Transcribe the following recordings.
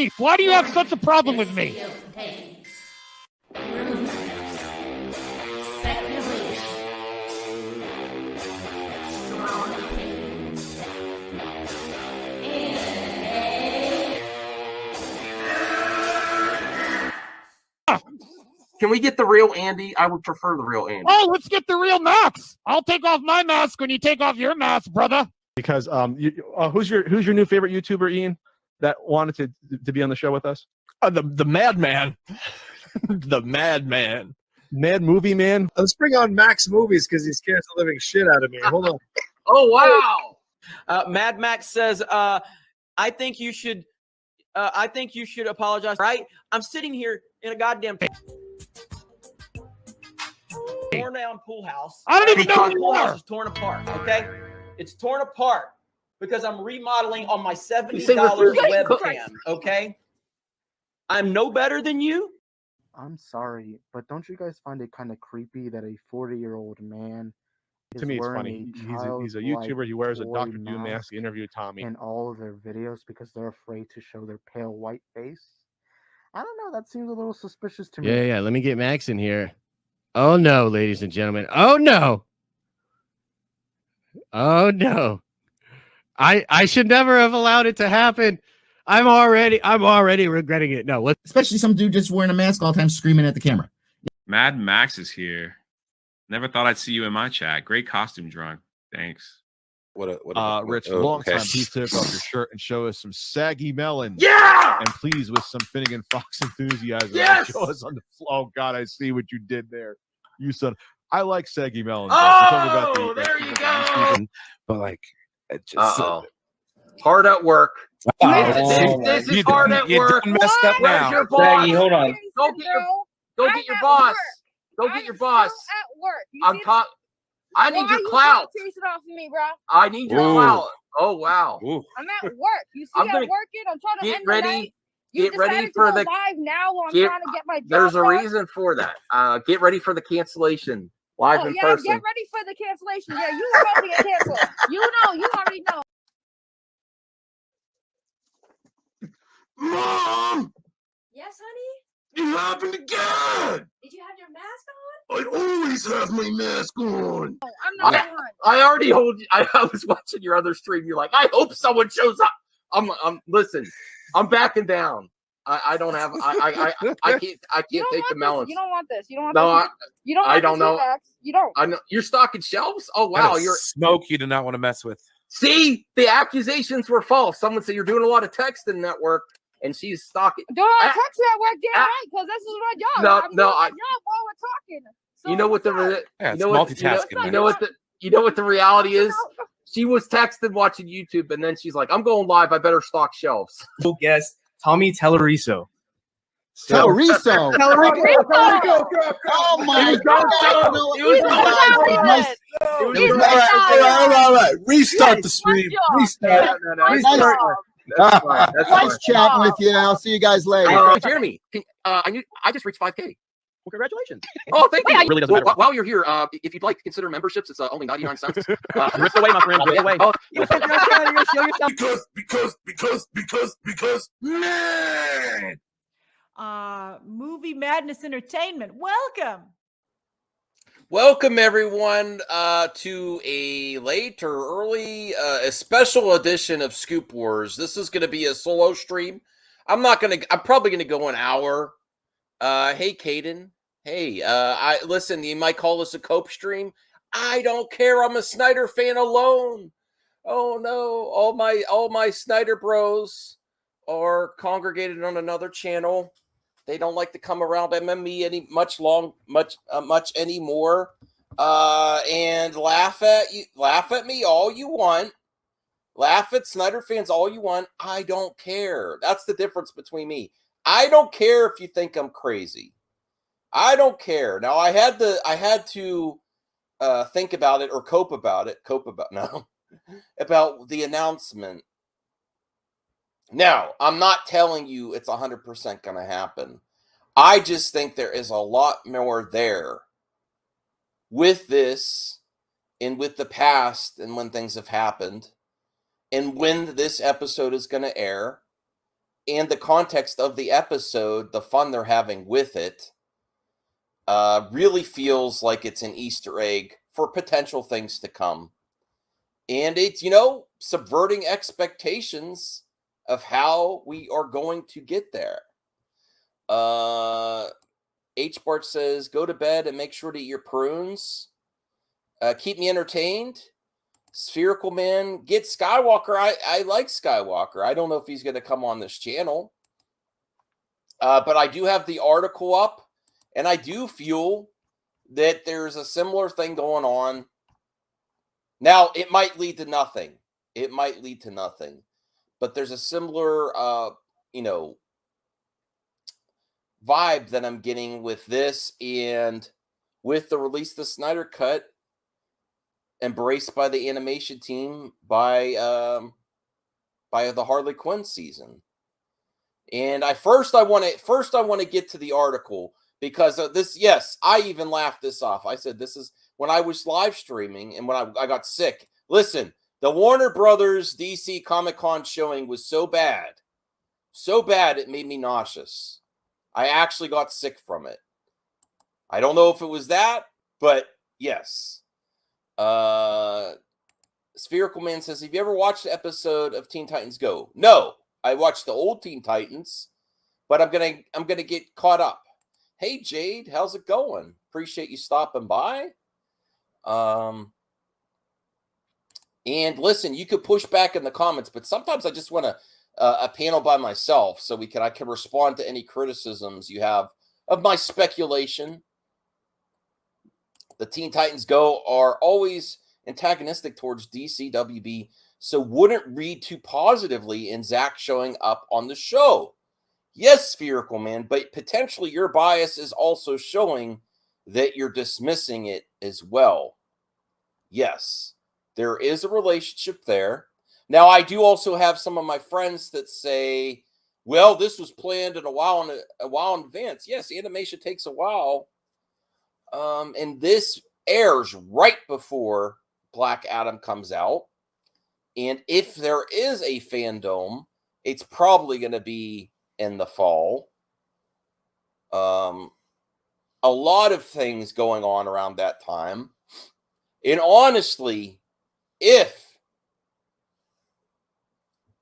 Chief, why do you have such a problem with me? Can we get the real Andy? I would prefer the real Andy. Oh, let's get the real Max. I'll take off my mask when you take off your mask, brother. Because who's your new favorite YouTuber, Ian, that wanted to be on the show with us? The Madman. The Madman. Mad Movie Man. Let's bring on Max Movies because he scares the living shit out of me. Hold on. Oh, wow. Mad Max says, I think you should apologize. Right? I'm sitting here in a goddamn torn down pool house. I don't even know the pool house is torn apart. Okay, it's torn apart because I'm remodeling on my $70 webcam. Okay, I'm no better than you. I'm sorry, but don't you guys find it kind of creepy that a 40-year-old man is To me, it's wearing funny. He's a YouTuber. He wears a Dr. Doom mask to interview Tommy. in all of their videos because they're afraid to show their pale white face? I don't know. That seems a little suspicious to me. Yeah. Let me get Max in here. Oh, no, ladies and gentlemen. Oh, no. Oh, no. I should never have allowed it to happen. I'm already regretting it. No, especially some dude just wearing a mask all the time screaming at the camera. Mad Max is here. Never thought I'd see you in my chat. Great costume drawing. Thanks. Rich, long time. Please take off your shirt and show us some saggy melon. Yeah! And please, with some Finnegan Fox enthusiasm, Yes! show us on the floor. Oh, God, I see what you did there. You son. I like saggy melons. Oh, there you go. But like, it just hard at work. This is hard at work. Messed up now. Where's your boss? Saggy, hold on. Go get your boss. Go get your boss. At work. I need your clout. Chase it off of me, bro. I need your clout. Oh wow. I'm at work. You see, I'm I'm working. I'm trying to get end ready. the night. Get ready for the live now while I'm trying to get my job There's a done. reason for that. Get ready for the cancellation live in person. Get ready for the cancellation. Yeah, you know me get canceled. You already know. Mom! Yes, honey? It happened again! Did you have your mask on? I always have my mask on. Oh, I'm not on. I already hold you. I was watching your other stream. You're like, I hope someone shows up. Listen, I'm backing down. I don't have I can't take the melons. You don't want this. You don't want No, this. You don't want I don't know. You don't. I know you're stocking shelves. Oh wow, you're smoke you do not want to mess with. See, the accusations were false. Someone said you're doing a lot of texting network, and she's stalking. Doing a text at work, damn right, because this is my job. No, I'm doing my job while we're talking. So you know what you know what the reality is? She was texting watching YouTube, and then she's like, I'm going live. I better stock shelves. Guest Tommy Telleriso. Telleriso. Oh my God. All right. Restart the stream. Restart. Nice chatting with you. I'll see you guys later. Jeremy, I just reached 5K. Well, congratulations. Oh, thank you. It really doesn't matter. While you're here, if you'd like to consider memberships, it's only 99 cents. Rip away, my friend. Rip away. Because, man. Movie Madness Entertainment. Welcome everyone to a late or early a special edition of Scoop Wars. This is going to be a solo stream. I'm probably going to go an hour. Hey Caden. Hey, listen, you might call this a cope stream. I don't care. I'm a Snyder fan alone. Oh no, all my Snyder bros are congregated on another channel. They don't like to come around MME much anymore. And laugh at me all you want. Laugh at Snyder fans all you want. I don't care. That's the difference between me. I don't care if you think I'm crazy. I don't care. Now I had to think about it or about the announcement. Now, I'm not telling you it's 100% going to happen. I just think there is a lot more there with this and with the past and when things have happened and when this episode is going to air and the context of the episode, the fun they're having with it, really feels like it's an Easter egg for potential things to come. And it's, subverting expectations of how we are going to get there. H. Bart says, go to bed and make sure to eat your prunes. Keep me entertained. Spherical Man, get Skywalker. I like Skywalker. I don't know if he's going to come on this channel. But I do have the article up, and I do feel that there's a similar thing going on. Now, it might lead to nothing. But there's a similar, vibe that I'm getting with this, and with the release of the Snyder Cut, embraced by the animation team by the Harley Quinn season. And I want to get to the article because of this. Yes, I even laughed this off. I said, this is when I was live streaming and when I got sick. Listen, the Warner Brothers DC Comic-Con showing was so bad it made me nauseous. I actually got sick from it. I don't know if it was that, but yes. Spherical Man says, have you ever watched the episode of Teen Titans Go? No, I watched the old Teen Titans, but I'm gonna get caught up. Hey Jade, how's it going? Appreciate you stopping by. And listen, you could push back in the comments, but sometimes I just want a panel by myself so I can respond to any criticisms you have of my speculation. The Teen Titans Go are always antagonistic towards DCWB, so wouldn't read too positively in Zack showing up on the show. Yes, Spherical Man, but potentially your bias is also showing that you're dismissing it as well. Yes, there is a relationship there. Now, I do also have some of my friends that say, well, this was planned a while in advance. Yes, animation takes a while. And this airs right before Black Adam comes out. And if there is a fandom, it's probably going to be in the fall. A lot of things going on around that time. And honestly, if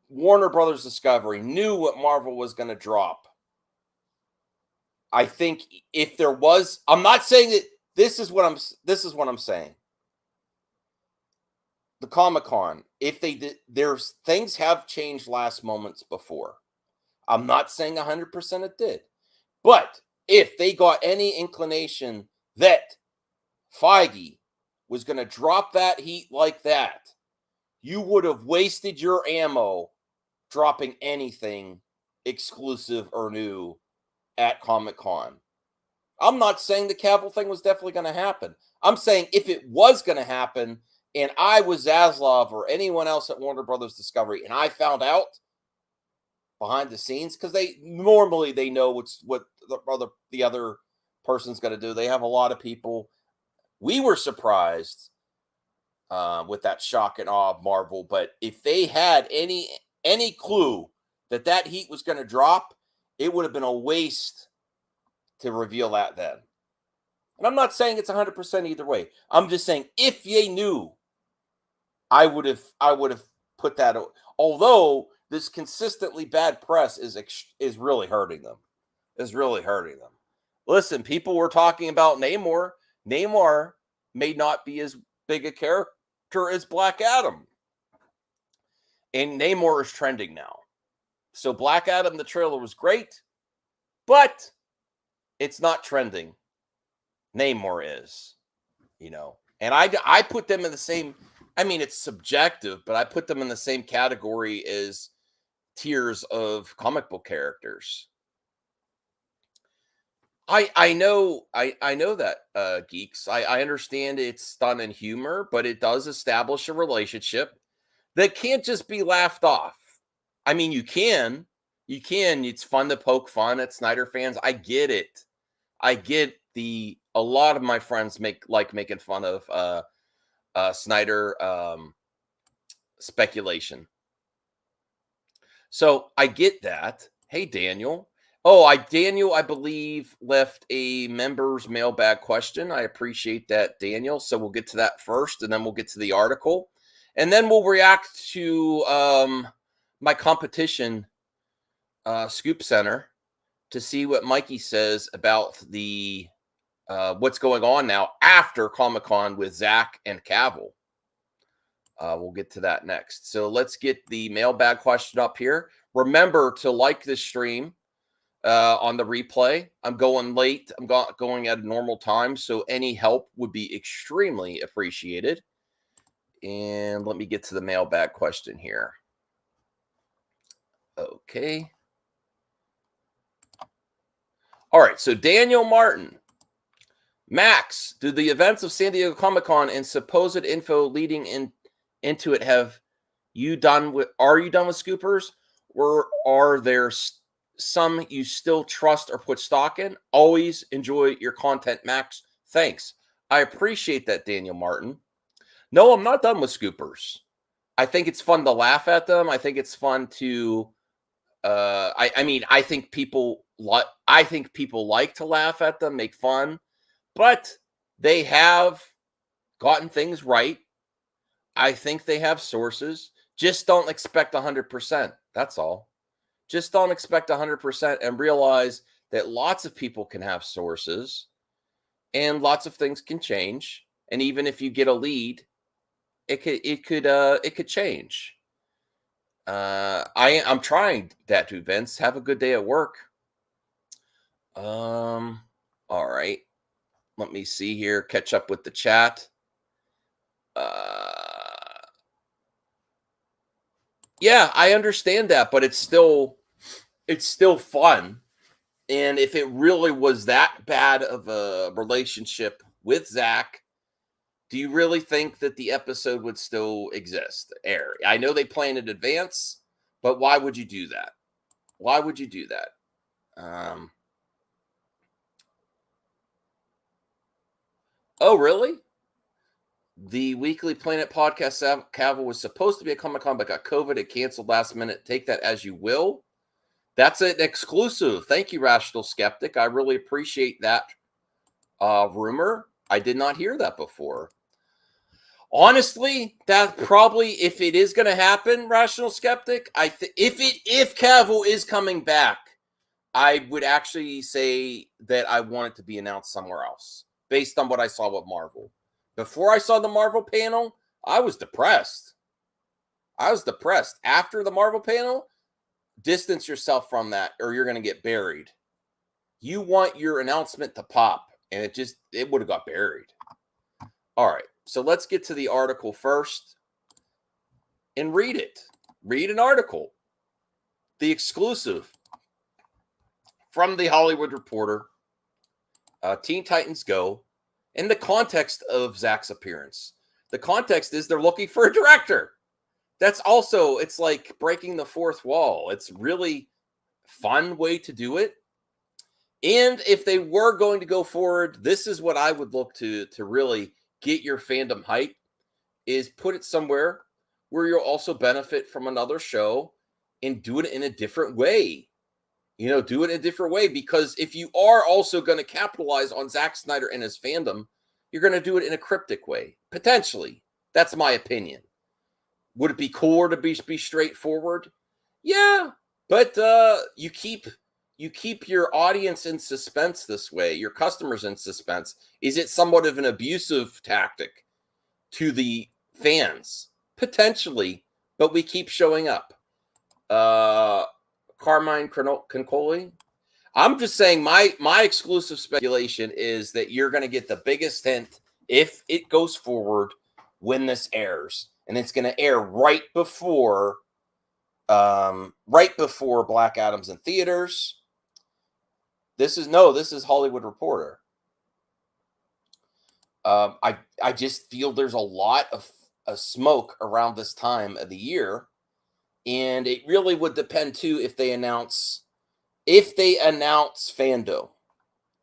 Warner Brothers Discovery knew what Marvel was going to drop, I think if there was, I'm not saying that this is what I'm saying. The Comic-Con, if they did, there's things have changed last moments before. I'm not saying 100% it did. But if they got any inclination that Feige was going to drop that heat like that, you would have wasted your ammo dropping anything exclusive or new at Comic-Con. I'm not saying the Cavill thing was definitely going to happen. I'm saying if it was going to happen and I was Zaslav or anyone else at Warner Brothers Discovery and I found out behind the scenes, because they know what the other person's going to do. They have a lot of people. We were surprised with that shock and awe of Marvel, but if they had any clue that heat was going to drop, it would have been a waste to reveal that then. And I'm not saying it's 100% either way. I'm just saying if they knew, I would have put that. Although this consistently bad press is really hurting them. Listen, people were talking about Namor. Namor may not be as big a character as Black Adam. And Namor is trending now. So Black Adam, the trailer was great, but it's not trending. Namor is, and I put them in the same, I mean, it's subjective, but I put them in the same category as tiers of comic book characters. I know that, geeks. I understand it's done in humor, but it does establish a relationship that can't just be laughed off. I mean, you can. It's fun to poke fun at Snyder fans. I get it. A lot of my friends like making fun of Snyder speculation. So I get that. Hey, Daniel. Oh, Daniel, I believe, left a member's mailbag question. I appreciate that, Daniel. So we'll get to that first, and then we'll get to the article. And then we'll react to my competition, Scoop Center, to see what Mikey says about the what's going on now after Comic-Con with Zack and Cavill. We'll get to that next. So let's get the mailbag question up here. Remember to like this stream on the replay. I'm going late. I'm going at a normal time, so any help would be extremely appreciated. And let me get to the mailbag question here. Okay. All right, so Daniel Martin. Max, do the events of San Diego Comic-Con and supposed info leading into it are you done with Scoopers? Or are there some you still trust or put stock in? Always enjoy your content, Max. Thanks. I appreciate that, Daniel Martin. No, I'm not done with Scoopers. I think it's fun to laugh at them. I think it's fun to I think people like to laugh at them, make fun, but they have gotten things right. I think they have sources. Just don't expect 100%. That's all. Just don't expect 100% and realize that lots of people can have sources and lots of things can change. And even if you get a lead, it could change. I'm trying that too, Vince. Have a good day at work. All right. Let me see here. Catch up with the chat. Yeah, I understand that, but it's still fun. And if it really was that bad of a relationship with Zack, do you really think that the episode would still air? I know they plan in advance, but why would you do that? Why would you do that? Oh, really? The Weekly Planet podcast, Cavill was supposed to be a Comic-Con, but got COVID. It canceled last minute. Take that as you will. That's an exclusive. Thank you, Rational Skeptic. I really appreciate that rumor. I did not hear that before. Honestly, that probably, if it is going to happen, Rational Skeptic, if Cavill is coming back, I would actually say that I want it to be announced somewhere else, based on what I saw with Marvel. Before I saw the Marvel panel, I was depressed. After the Marvel panel, distance yourself from that or you're going to get buried. You want your announcement to pop, and it would have got buried. All right, so let's get to the article first and read it. Read an article. The exclusive from the Hollywood Reporter, Teen Titans Go, in the context of Zack's appearance. The context is they're looking for a director. That's also, it's like breaking the fourth wall. It's really fun way to do it. And if they were going to go forward, this is what I would look to really get your fandom hype, is put it somewhere where you'll also benefit from another show and do it in a different way. Do it in a different way, because if you are also going to capitalize on Zack Snyder and his fandom, you're going to do it in a cryptic way, potentially. That's my opinion. Would it be cooler to be straightforward? Yeah, but you keep your audience in suspense this way, your customers in suspense. Is it somewhat of an abusive tactic to the fans? Potentially, but we keep showing up. Carmine Concoli. I'm just saying my exclusive speculation is that you're going to get the biggest hint if it goes forward when this airs, and it's going to air right before Black Adam's in theaters. This is Hollywood Reporter. I just feel there's a lot of smoke around this time of the year. And it really would depend too if they announce fandom.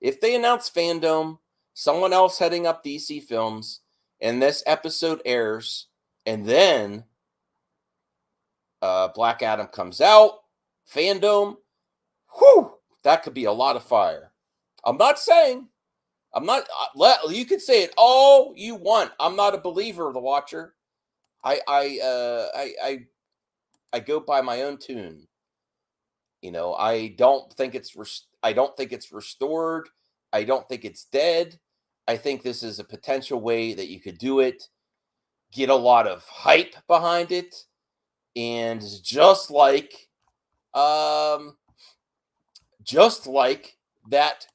If they announce fandom, someone else heading up DC Films, and this episode airs, and then Black Adam comes out, fandom, That could be a lot of fire. I'm not saying. You can say it all you want. I'm not a believer of the Watcher. I go by my own tune. You know, I don't think it's restored. I don't think it's dead. I think this is a potential way that you could do it. Get a lot of hype behind it, and just like that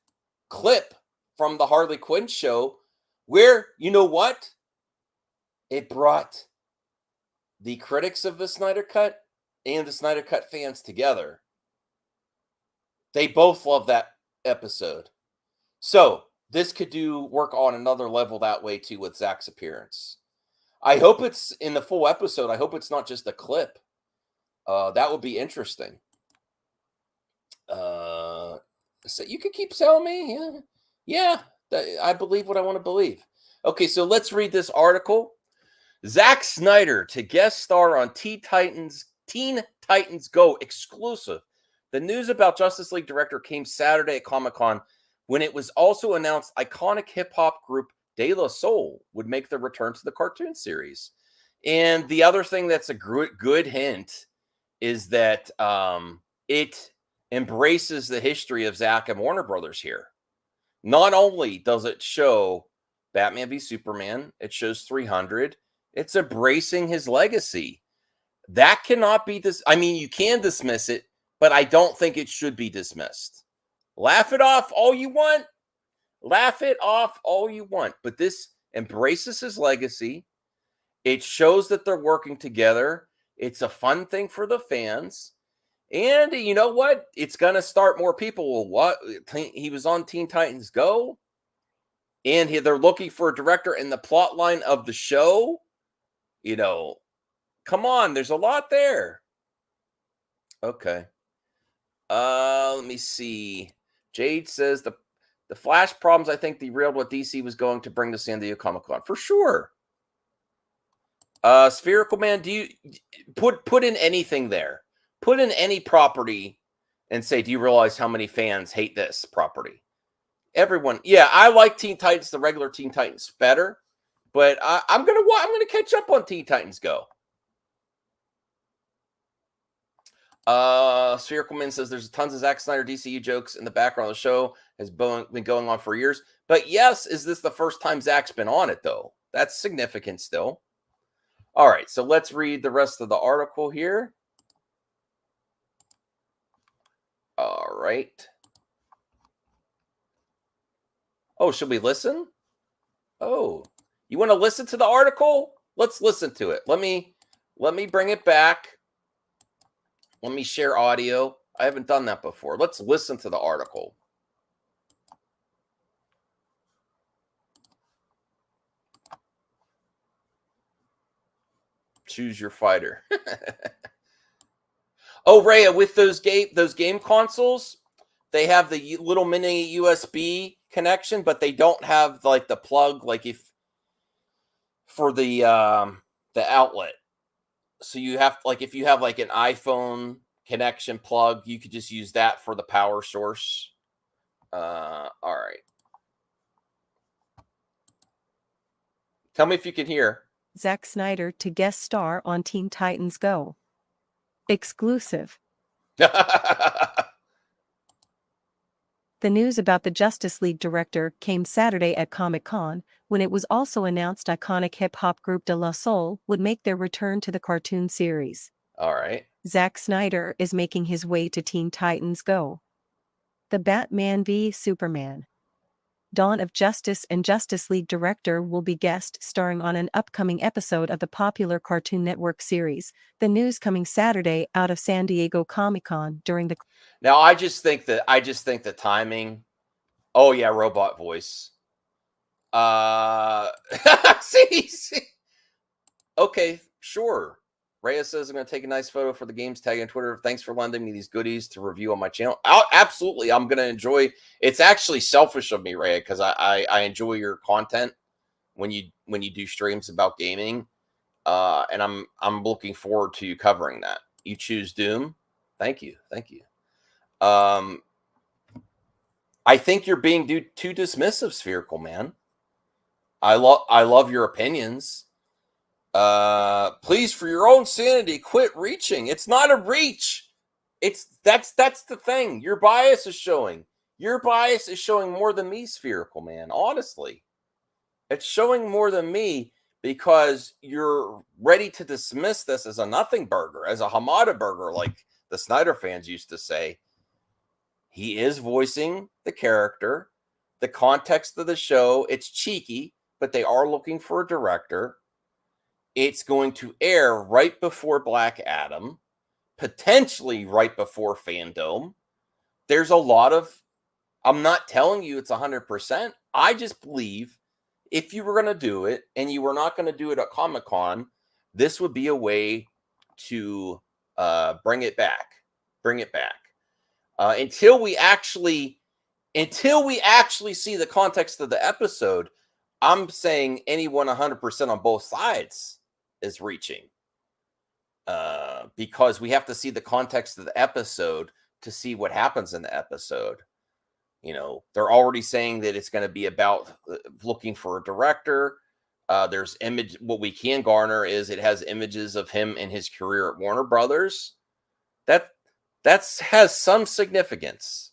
clip from the Harley Quinn show, where, you know what? It brought the critics of the Snyder Cut and the Snyder Cut fans together. They both love that episode. So this could work on another level that way too with Zack's appearance. I hope it's in the full episode. I hope it's not just a clip. That would be interesting. So you could keep selling me. Yeah. I believe what I want to believe. Okay, so let's read this article. Zack Snyder to guest star on Teen Titans Go exclusive. The news about Justice League director came Saturday at Comic-Con, when it was also announced iconic hip-hop group De La Soul would make their return to the cartoon series. And the other thing that's a good hint is that it embraces the history of Zack and Warner Brothers here. Not only does it show Batman v Superman, it shows 300. It's embracing his legacy. That cannot be I mean, you can dismiss it, but I don't think it should be dismissed. Laugh it off all you want. Laugh it off all you want. But this embraces his legacy. It shows that they're working together. It's a fun thing for the fans. And you know what? It's going to start more people. Well, what? He was on Teen Titans Go. And they're looking for a director in the plot line of the show. You know, come on. There's a lot there. Okay. Let me see. Jade says the Flash problems, I think, derailed what DC was going to bring to San Diego Comic-Con. For sure. Spherical Man, do you put in anything there? Put in any property and say, do you realize how many fans hate this property? Everyone. Yeah, I like Teen Titans, the regular Teen Titans, better. But I'm gonna catch up on Teen Titans Go. Spherical Man says there's tons of Zack Snyder DCU jokes in the background of the show. Has been going on for years. But yes, is this the first time Zack's been on it, though? That's significant still. All right, so let's read the rest of the article here. All right. Oh, should we listen? Oh, you want to listen to the article? Let's listen to it. Let me bring it back. Let me share audio. I haven't done that before. Let's listen to the article. Choose your fighter. Oh, Rhea, with those game consoles, they have the little mini USB connection, but they don't have like the plug, like for the outlet. So you have, like, if you have like an iPhone connection plug, you could just use that for the power source. All right. Tell me if you can hear. Zack Snyder to guest star on Teen Titans Go. Exclusive. The news about the Justice League director came Saturday at Comic-Con, when it was also announced iconic hip-hop group De La Soul would make their return to the cartoon series. All right. Zack Snyder is making his way to Teen Titans Go. The Batman v Superman, Dawn of Justice and Justice League director will be guest starring on an upcoming episode of the popular Cartoon Network series. The news coming Saturday out of San Diego Comic-Con during the... Now, I just think the timing. Oh yeah, robot voice. See. Okay, sure. Reyes says, I'm going to take a nice photo for the games tag on Twitter. Thanks for lending me these goodies to review on my channel. Absolutely. I'm going to enjoy. It's actually selfish of me, Reyes, because I enjoy your content when you do streams about gaming. And I'm looking forward to you covering that. You choose Doom. Thank you. I think you're being too dismissive, Spherical Man. I love your opinions. Please, for your own sanity, quit reaching. It's not a reach. That's the thing. Your bias is showing. Your bias is showing more than me, Spherical Man. Honestly, it's showing more than me because you're ready to dismiss this as a nothing burger, as a Hamada burger, like the Snyder fans used to say. He is voicing the character. The context of the show, it's cheeky, but they are looking for a director. It's going to air right before Black Adam, potentially right before Fandom. There's a lot of, I'm not telling you it's 100%. I just believe if you were going to do it and you were not going to do it at Comic-Con, this would be a way to bring it back. Bring it back. Until we actually see the context of the episode, I'm saying anyone 100% on both sides is reaching. Because we have to see the context of the episode to see what happens in the episode. You know, they're already saying that it's going to be about looking for a director. There's image. What we can garner is it has images of him and his career at Warner Brothers. That has some significance.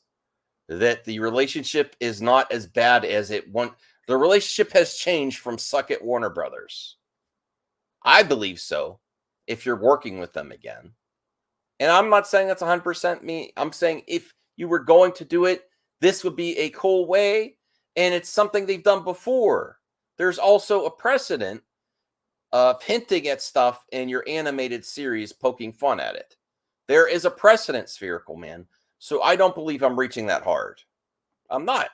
That the relationship is not as bad as it once. The relationship has changed from suck at Warner Brothers. I believe so. If you're working with them again, and I'm not saying that's 100% me. I'm saying if you were going to do it, this would be a cool way, and it's something they've done before. There's also a precedent of hinting at stuff in your animated series, poking fun at it. There is a precedent, Spherical Man. So I don't believe I'm reaching that hard. I'm not.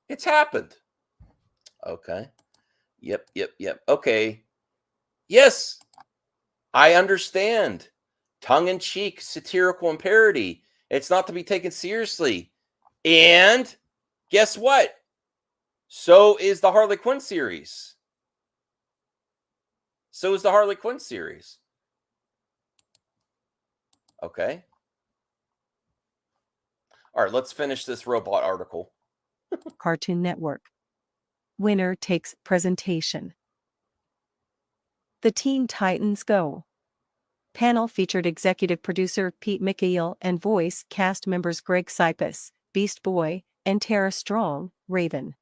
It's happened. Okay. Yep. Okay. Yes, I understand. Tongue-in-cheek, satirical, and parody. It's not to be taken seriously. And guess what? So is the Harley Quinn series. Okay. All right, let's finish this robot article. Cartoon Network. Winner takes presentation. The Teen Titans Go! Panel featured executive producer Pete Michail and voice cast members Greg Cipes, Beast Boy, and Tara Strong, Raven.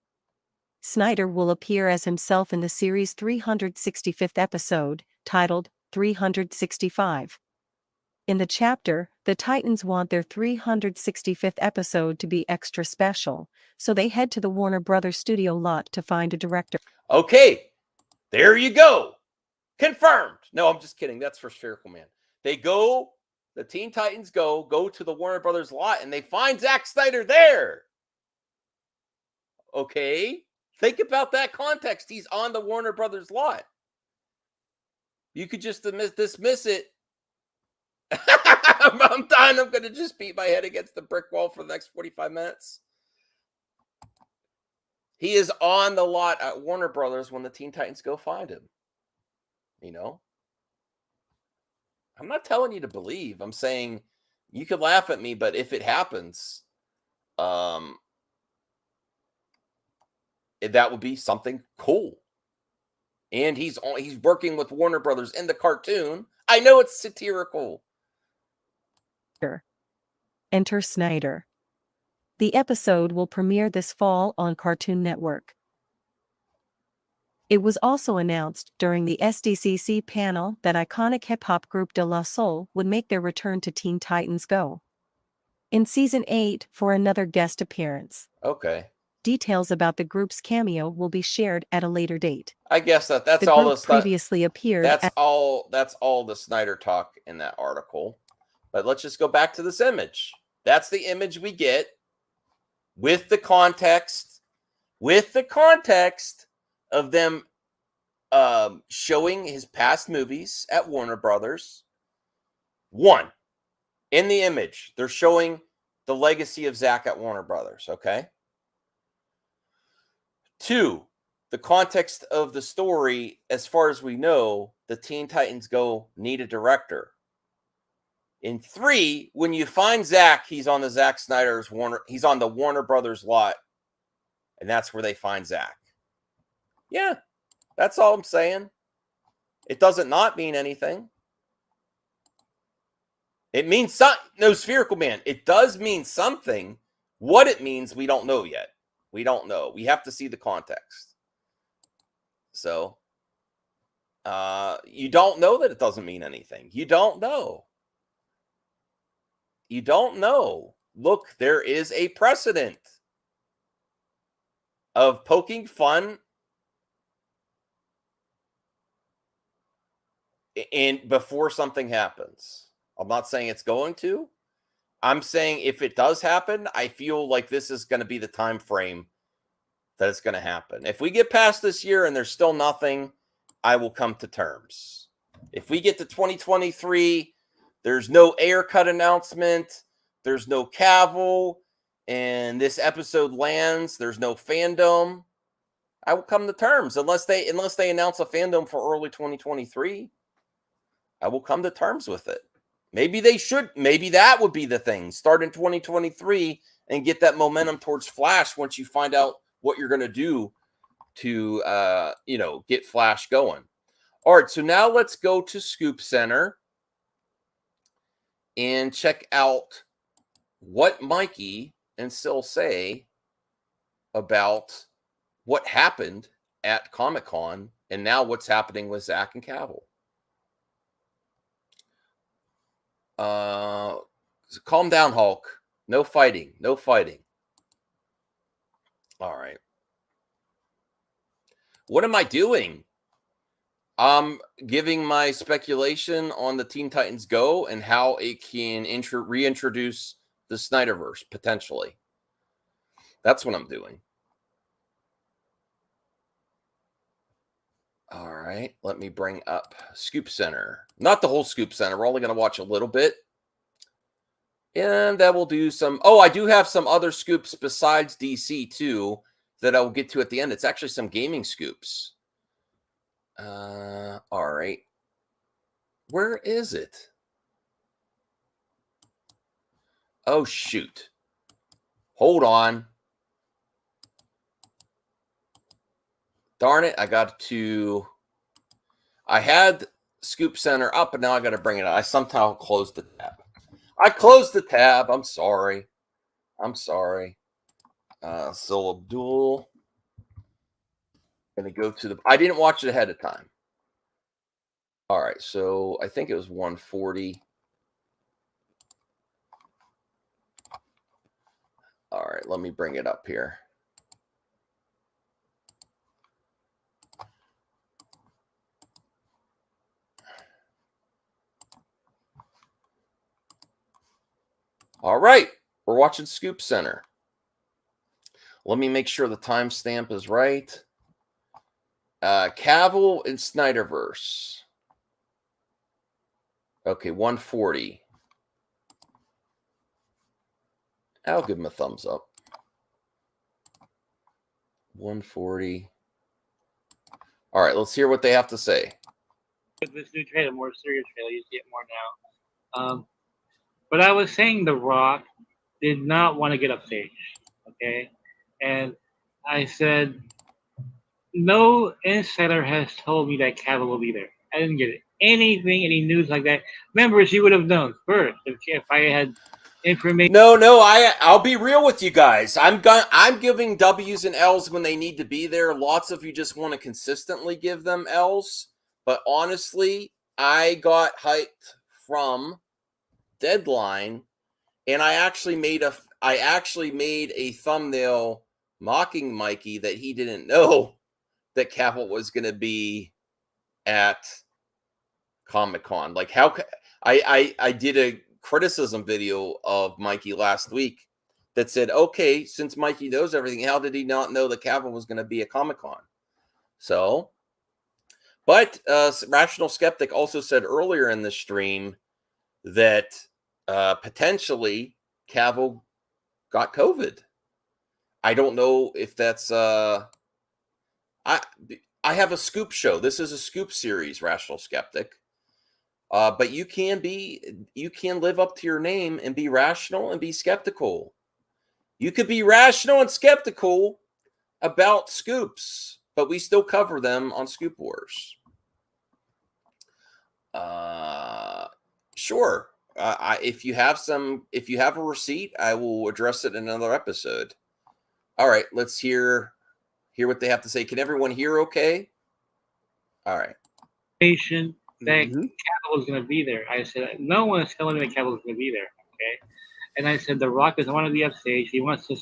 Snyder will appear as himself in the series' 365th episode, titled 365. In the chapter, the Titans want their 365th episode to be extra special, so they head to the Warner Brothers studio lot to find a director. Okay, there you go. Confirmed. No, I'm just kidding. That's for Spherical Man. The Teen Titans go to the Warner Brothers lot, and they find Zack Snyder there. Okay, think about that context. He's on the Warner Brothers lot. You could just dismiss it. I'm done. I'm going to just beat my head against the brick wall for the next 45 minutes. He is on the lot at Warner Brothers when the Teen Titans Go find him. You know? I'm not telling you to believe. I'm saying you could laugh at me, but if it happens, that would be something cool. And he's working with Warner Brothers in the cartoon. I know it's satirical. Enter Snyder. The episode will premiere this fall on Cartoon Network. It was also announced during the SDCC panel that iconic hip-hop group De La Soul would make their return to Teen Titans Go! In Season 8 for another guest appearance. Okay. Details about the group's cameo will be shared at a later date. I guess that's the all group the previously appeared. That's all the Snyder talk in that article. But let's just go back to this image. That's the image we get with the context of them showing his past movies at Warner Brothers. One, in the image, they're showing the legacy of Zack at Warner Brothers, okay? Two, the context of the story, as far as we know, the Teen Titans Go! Need a director. In 3, when you find Zack, he's on the Zack Snyder's he's on the Warner Brothers lot. And that's where they find Zack. Yeah, that's all I'm saying. It doesn't not mean anything. It means something. No, Spherical Man. It does mean something. What it means, we don't know yet. We don't know. We have to see the context. So, you don't know that it doesn't mean anything. You don't know. You don't know. Look, there is a precedent of poking fun before something happens. I'm not saying it's going to. I'm saying if it does happen, I feel like this is going to be the time frame that it's going to happen. If we get past this year and there's still nothing, I will come to terms. If we get to 2023, there's no air cut announcement, there's no Cavill, and this episode lands, there's no fandom, I will come to terms. Unless they announce a fandom for early 2023, I will come to terms with it. Maybe they should. Maybe that would be the thing. Start in 2023 and get that momentum towards Flash once you find out what you're going to do to, get Flash going. All right, so now let's go to Scoop Center and check out what Mikey and Sil say about what happened at Comic-Con and now what's happening with Zack and Cavill. Calm down, Hulk. No fighting. No fighting. All right. What am I doing? I'm giving my speculation on the Teen Titans Go and how it can reintroduce the Snyderverse, potentially. That's what I'm doing. All right. Let me bring up Scoop Center. Not the whole Scoop Center. We're only going to watch a little bit. And that will do some... Oh, I do have some other scoops besides DC, too, that I will get to at the end. It's actually some gaming scoops. All right. Where is it? Oh, shoot. Hold on. Darn it. I had Scoop Center up, and now I got to bring it up. I somehow closed the tab. I closed the tab. I'm sorry. So Abdul. Going to go to the... I didn't watch it ahead of time. All right. So I think it was 140. All right. Let me bring it up here. All right, we're watching Scoop Center. Let me make sure the timestamp is right. Cavill and Snyderverse. Okay, 140. I'll give him a thumbs up. 140. All right, let's hear what they have to say. This new trailer, more serious trailer, you see it more now. But I was saying The Rock did not want to get upstage, okay? And I said, no insider has told me that Cavill will be there. I didn't get anything, any news like that. Members, you would have known first if I had information. No, I'll be real with you guys. I'm giving W's and L's when they need to be there. Lots of you just want to consistently give them L's. But honestly, I got hyped from Deadline, and I actually made a thumbnail mocking Mikey that he didn't know that Cavill was going to be at Comic-Con. Like, how I did a criticism video of Mikey last week that said, okay, since Mikey knows everything, how did he not know that Cavill was going to be at Comic-Con? So, but Rational Skeptic also said earlier in the stream that potentially Cavill got COVID. I don't know if that's I have a scoop show. This is a scoop series, Rational Skeptic. But you can live up to your name and be rational and be skeptical. You could be rational and skeptical about scoops, but we still cover them on Scoop Wars. Sure. If you have a receipt, I will address it in another episode. All right, let's hear what they have to say. Can everyone hear okay? All right. That Cavill was going to be there. I said, no one is telling me that Cavill was going to be there. Okay. And I said, The Rock doesn't want to be upstage. He wants to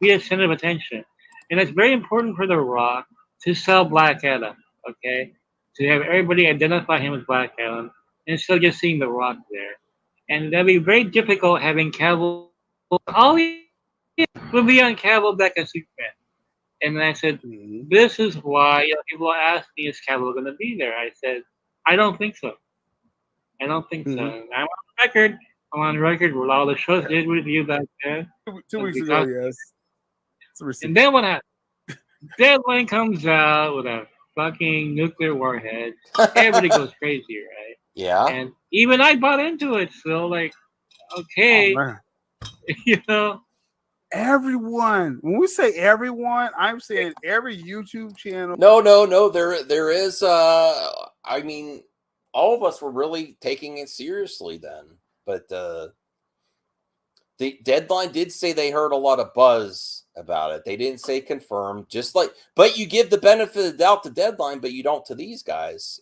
be a center of attention. And it's very important for The Rock to sell Black Adam. Okay. To have everybody identify him as Black Adam instead of just seeing The Rock there. And that'd be very difficult having Cavill. All he would be on Cavill back as Superman. And I said, this is why people ask me, is Cavill going to be there? I said, I don't think so. I don't think so. I'm on record with all the shows did review back then. 2 weeks ago, yes. And then what happened? Deadline comes out with a fucking nuclear warhead. Everybody goes crazy, right? Yeah. And even I bought into it. So, like, okay. You know? Everyone. When we say everyone, I'm saying every YouTube channel. No. There is. I mean, all of us were really taking it seriously then, but the Deadline did say they heard a lot of buzz about it. They didn't say confirmed. But you give the benefit of the doubt to Deadline, but you don't to these guys.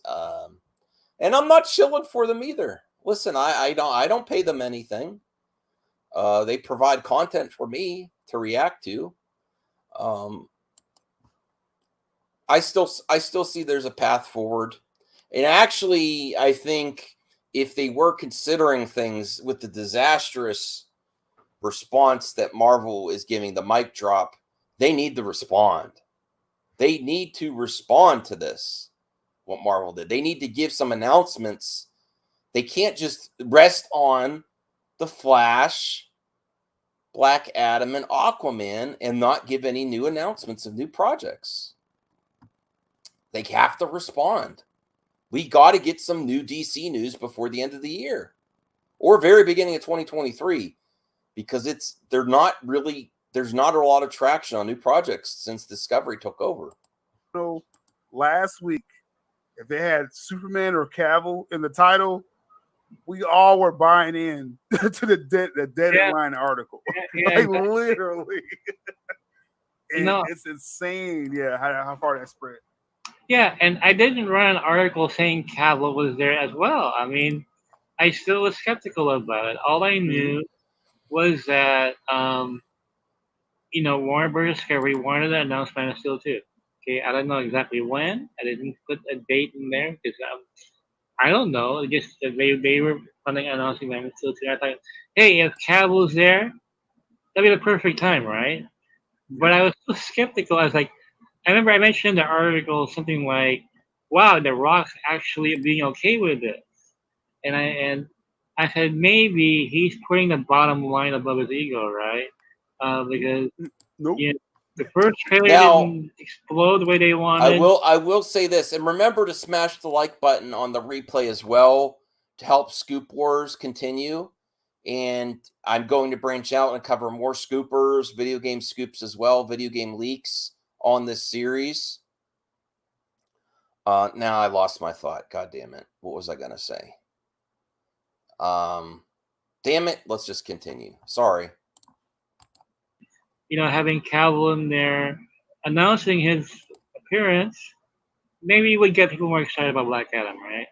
And I'm not shilling for them either. Listen, I don't pay them anything. They provide content for me to react to. I still see there's a path forward. And actually, I think if they were considering things with the disastrous response that Marvel is giving, the mic drop, they need to respond. They need to respond to this, what Marvel did. They need to give some announcements. They can't just rest on the Flash, Black Adam, and Aquaman and not give any new announcements of new projects. They have to respond. We got to get some new DC news before the end of the year or very beginning of 2023, because there's not a lot of traction on new projects since Discovery took over. So last week, if they had Superman or Cavill in the title, we all were buying in to the Deadline article. Like literally. It's insane. Yeah, how far that spread. Yeah, and I didn't run an article saying Cavill was there as well. I mean, I still was skeptical about it. All I knew was that, Warner Bros. Discovery wanted to announce Man of Steel 2. Okay, I don't know exactly when. I didn't put a date in there because I don't know. Just they were planning on announcing Man of Steel 2. I thought, hey, if Cavill's there, that'd be the perfect time, right? But I was so skeptical. I was like, I remember I mentioned in the article something like, wow, The Rock's actually being okay with this. And I said, maybe he's putting the bottom line above his ego, right? Because the first trailer didn't explode the way they wanted. I will say this, and remember to smash the like button on the replay as well to help Scoop Wars continue. And I'm going to branch out and cover more scoopers, video game scoops as well, video game leaks on this series. Now I lost my thought. God damn it. What was I going to say? Damn it. Let's just continue. Sorry. Having Cavill in there announcing his appearance, maybe would get people more excited about Black Adam, right?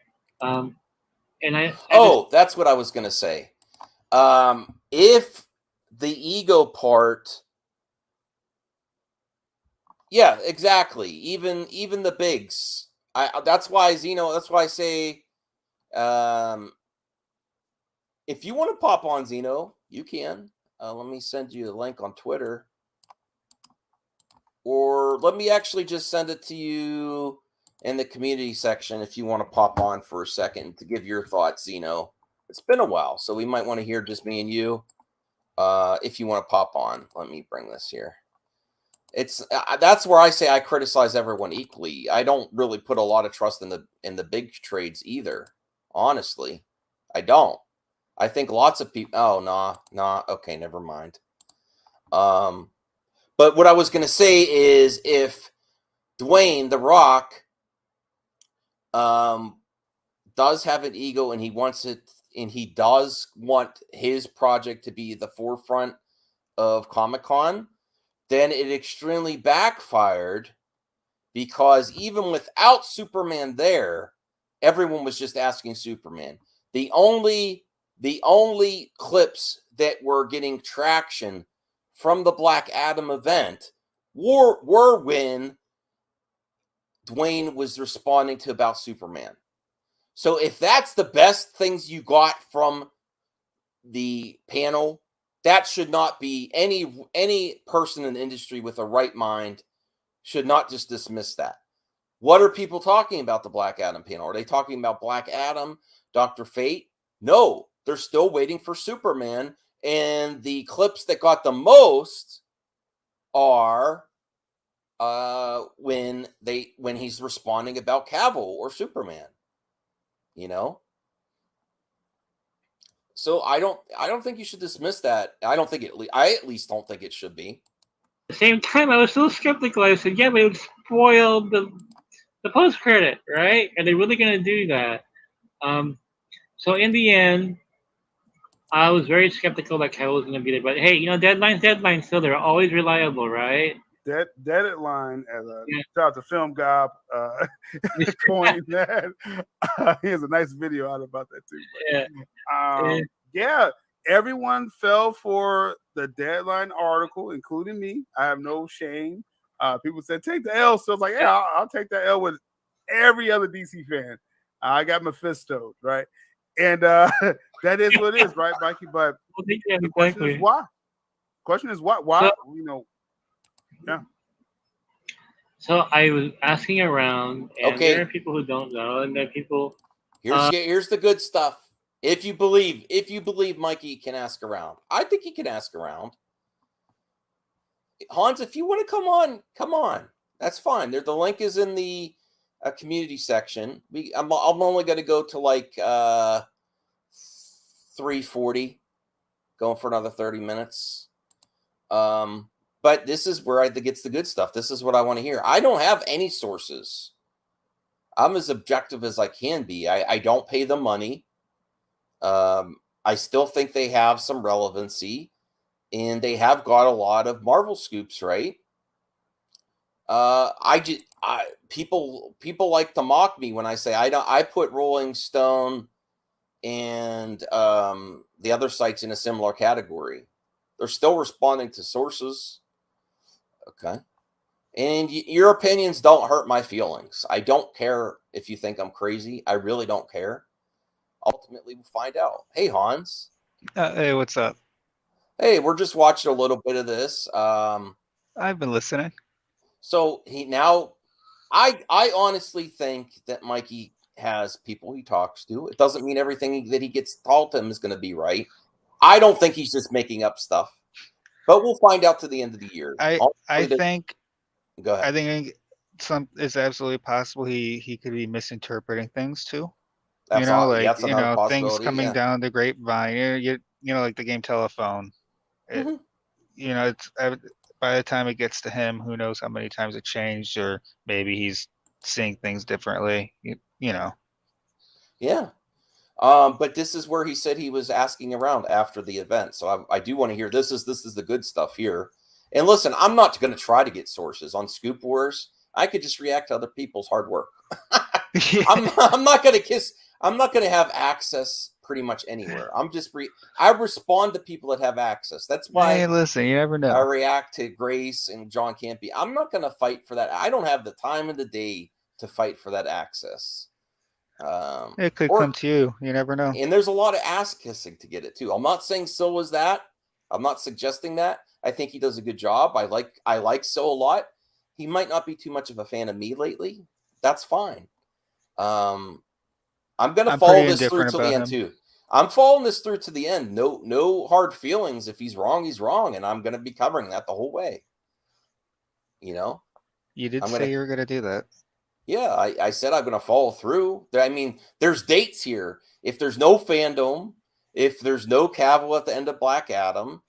That's what I was going to say. If the ego part, yeah, exactly. Even the bigs. That's why Zeno. That's why I say, if you want to pop on Zeno, you can. Let me send you a link on Twitter, or let me actually just send it to you in the community section if you want to pop on for a second to give your thoughts, Zeno. It's been a while, so we might want to hear just me and you. If you want to pop on, let me bring this here. It's that's where I say I criticize everyone equally. I don't really put a lot of trust in the big trades either Honestly, I don't. I think lots of people. Oh, nah. Okay, never mind. But what I was going to say is if Dwayne The Rock does have an ego and he wants it, and he does want his project to be the forefront of Comic-Con, then it extremely backfired because even without Superman there, everyone was just asking Superman. The only clips that were getting traction from the Black Adam event were when Dwayne was responding to about Superman. So if that's the best things you got from the panel, that should not be any person in the industry with a right mind should not just dismiss that. What are people talking about the Black Adam panel? Are they talking about Black Adam, Dr. Fate? No, they're still waiting for Superman. And the clips that got the most are when he's responding about Cavill or Superman. You know? So I don't think you should dismiss that. I at least don't think it should be. At the same time, I was still skeptical. I said, yeah, but it would spoil the post credit, right? Are they really going to do that? So in the end, I was very skeptical that Cavill was going to be there. But hey, deadline's still there. Always reliable, right? Deadline, as a shout out to Film Gob, pointing that he has a nice video out about that too. But, yeah, everyone fell for the Deadline article, including me. I have no shame. People said take the L, so I was like, yeah, I'll take that L with every other DC fan. I got Mephisto, right? And that is what it is, right, Mikey? But the question is why? Question is why? Why? Yeah. So I was asking around, and there are people who don't know, and there are people. Here's the good stuff. If you believe Mikey can ask around, I think he can ask around. Hans, if you want to come on. That's fine. The link is in the community section. I'm only going to go to like 3:40, going for another 30 minutes. But this is where I think it's the good stuff. This is what I want to hear. I don't have any sources. I'm as objective as I can be. I don't pay them money. I still think they have some relevancy, and they have got a lot of Marvel scoops, right? People like to mock me when I say I put Rolling Stone and the other sites in a similar category. They're still responding to sources. Okay. And your opinions don't hurt my feelings. I don't care if you think I'm crazy. I really don't care. Ultimately, we'll find out. Hey, Hans. Hey, what's up? Hey, we're just watching a little bit of this. I've been listening. So I honestly think that Mikey has people he talks to. It doesn't mean everything that he gets told to him is going to be right. I don't think he's just making up stuff. But we'll find out to the end of the year. I think. Go ahead. I think it's absolutely possible he could be misinterpreting things too. That's things coming down the grapevine. Like the game Telephone. It's by the time it gets to him, who knows how many times it changed, or maybe he's seeing things differently. Yeah. But this is where he said he was asking around after the event. So I do want to hear this is the good stuff here. And listen, I'm not going to try to get sources on Scoop Wars. I could just react to other people's hard work. I'm not going to have access pretty much anywhere. I respond to people that have access. That's why. Hey, listen, you never know. I react to Grace and John Campy. I'm not going to fight for that. I don't have the time of the day to fight for that access. It could come to you. You never know. And there's a lot of ass kissing to get it too. I'm not saying Sil was that. I'm not suggesting that. I think he does a good job. I like Sil a lot. He might not be too much of a fan of me lately. That's fine. I'm gonna follow this through to the end too. I'm following this through to the end. No hard feelings. If he's wrong, he's wrong, and I'm gonna be covering that the whole way. You did say you were gonna do that. Yeah, I said I'm going to follow through. I mean, there's dates here. If there's no fandom, if there's no Cavill at the end of Black Adam,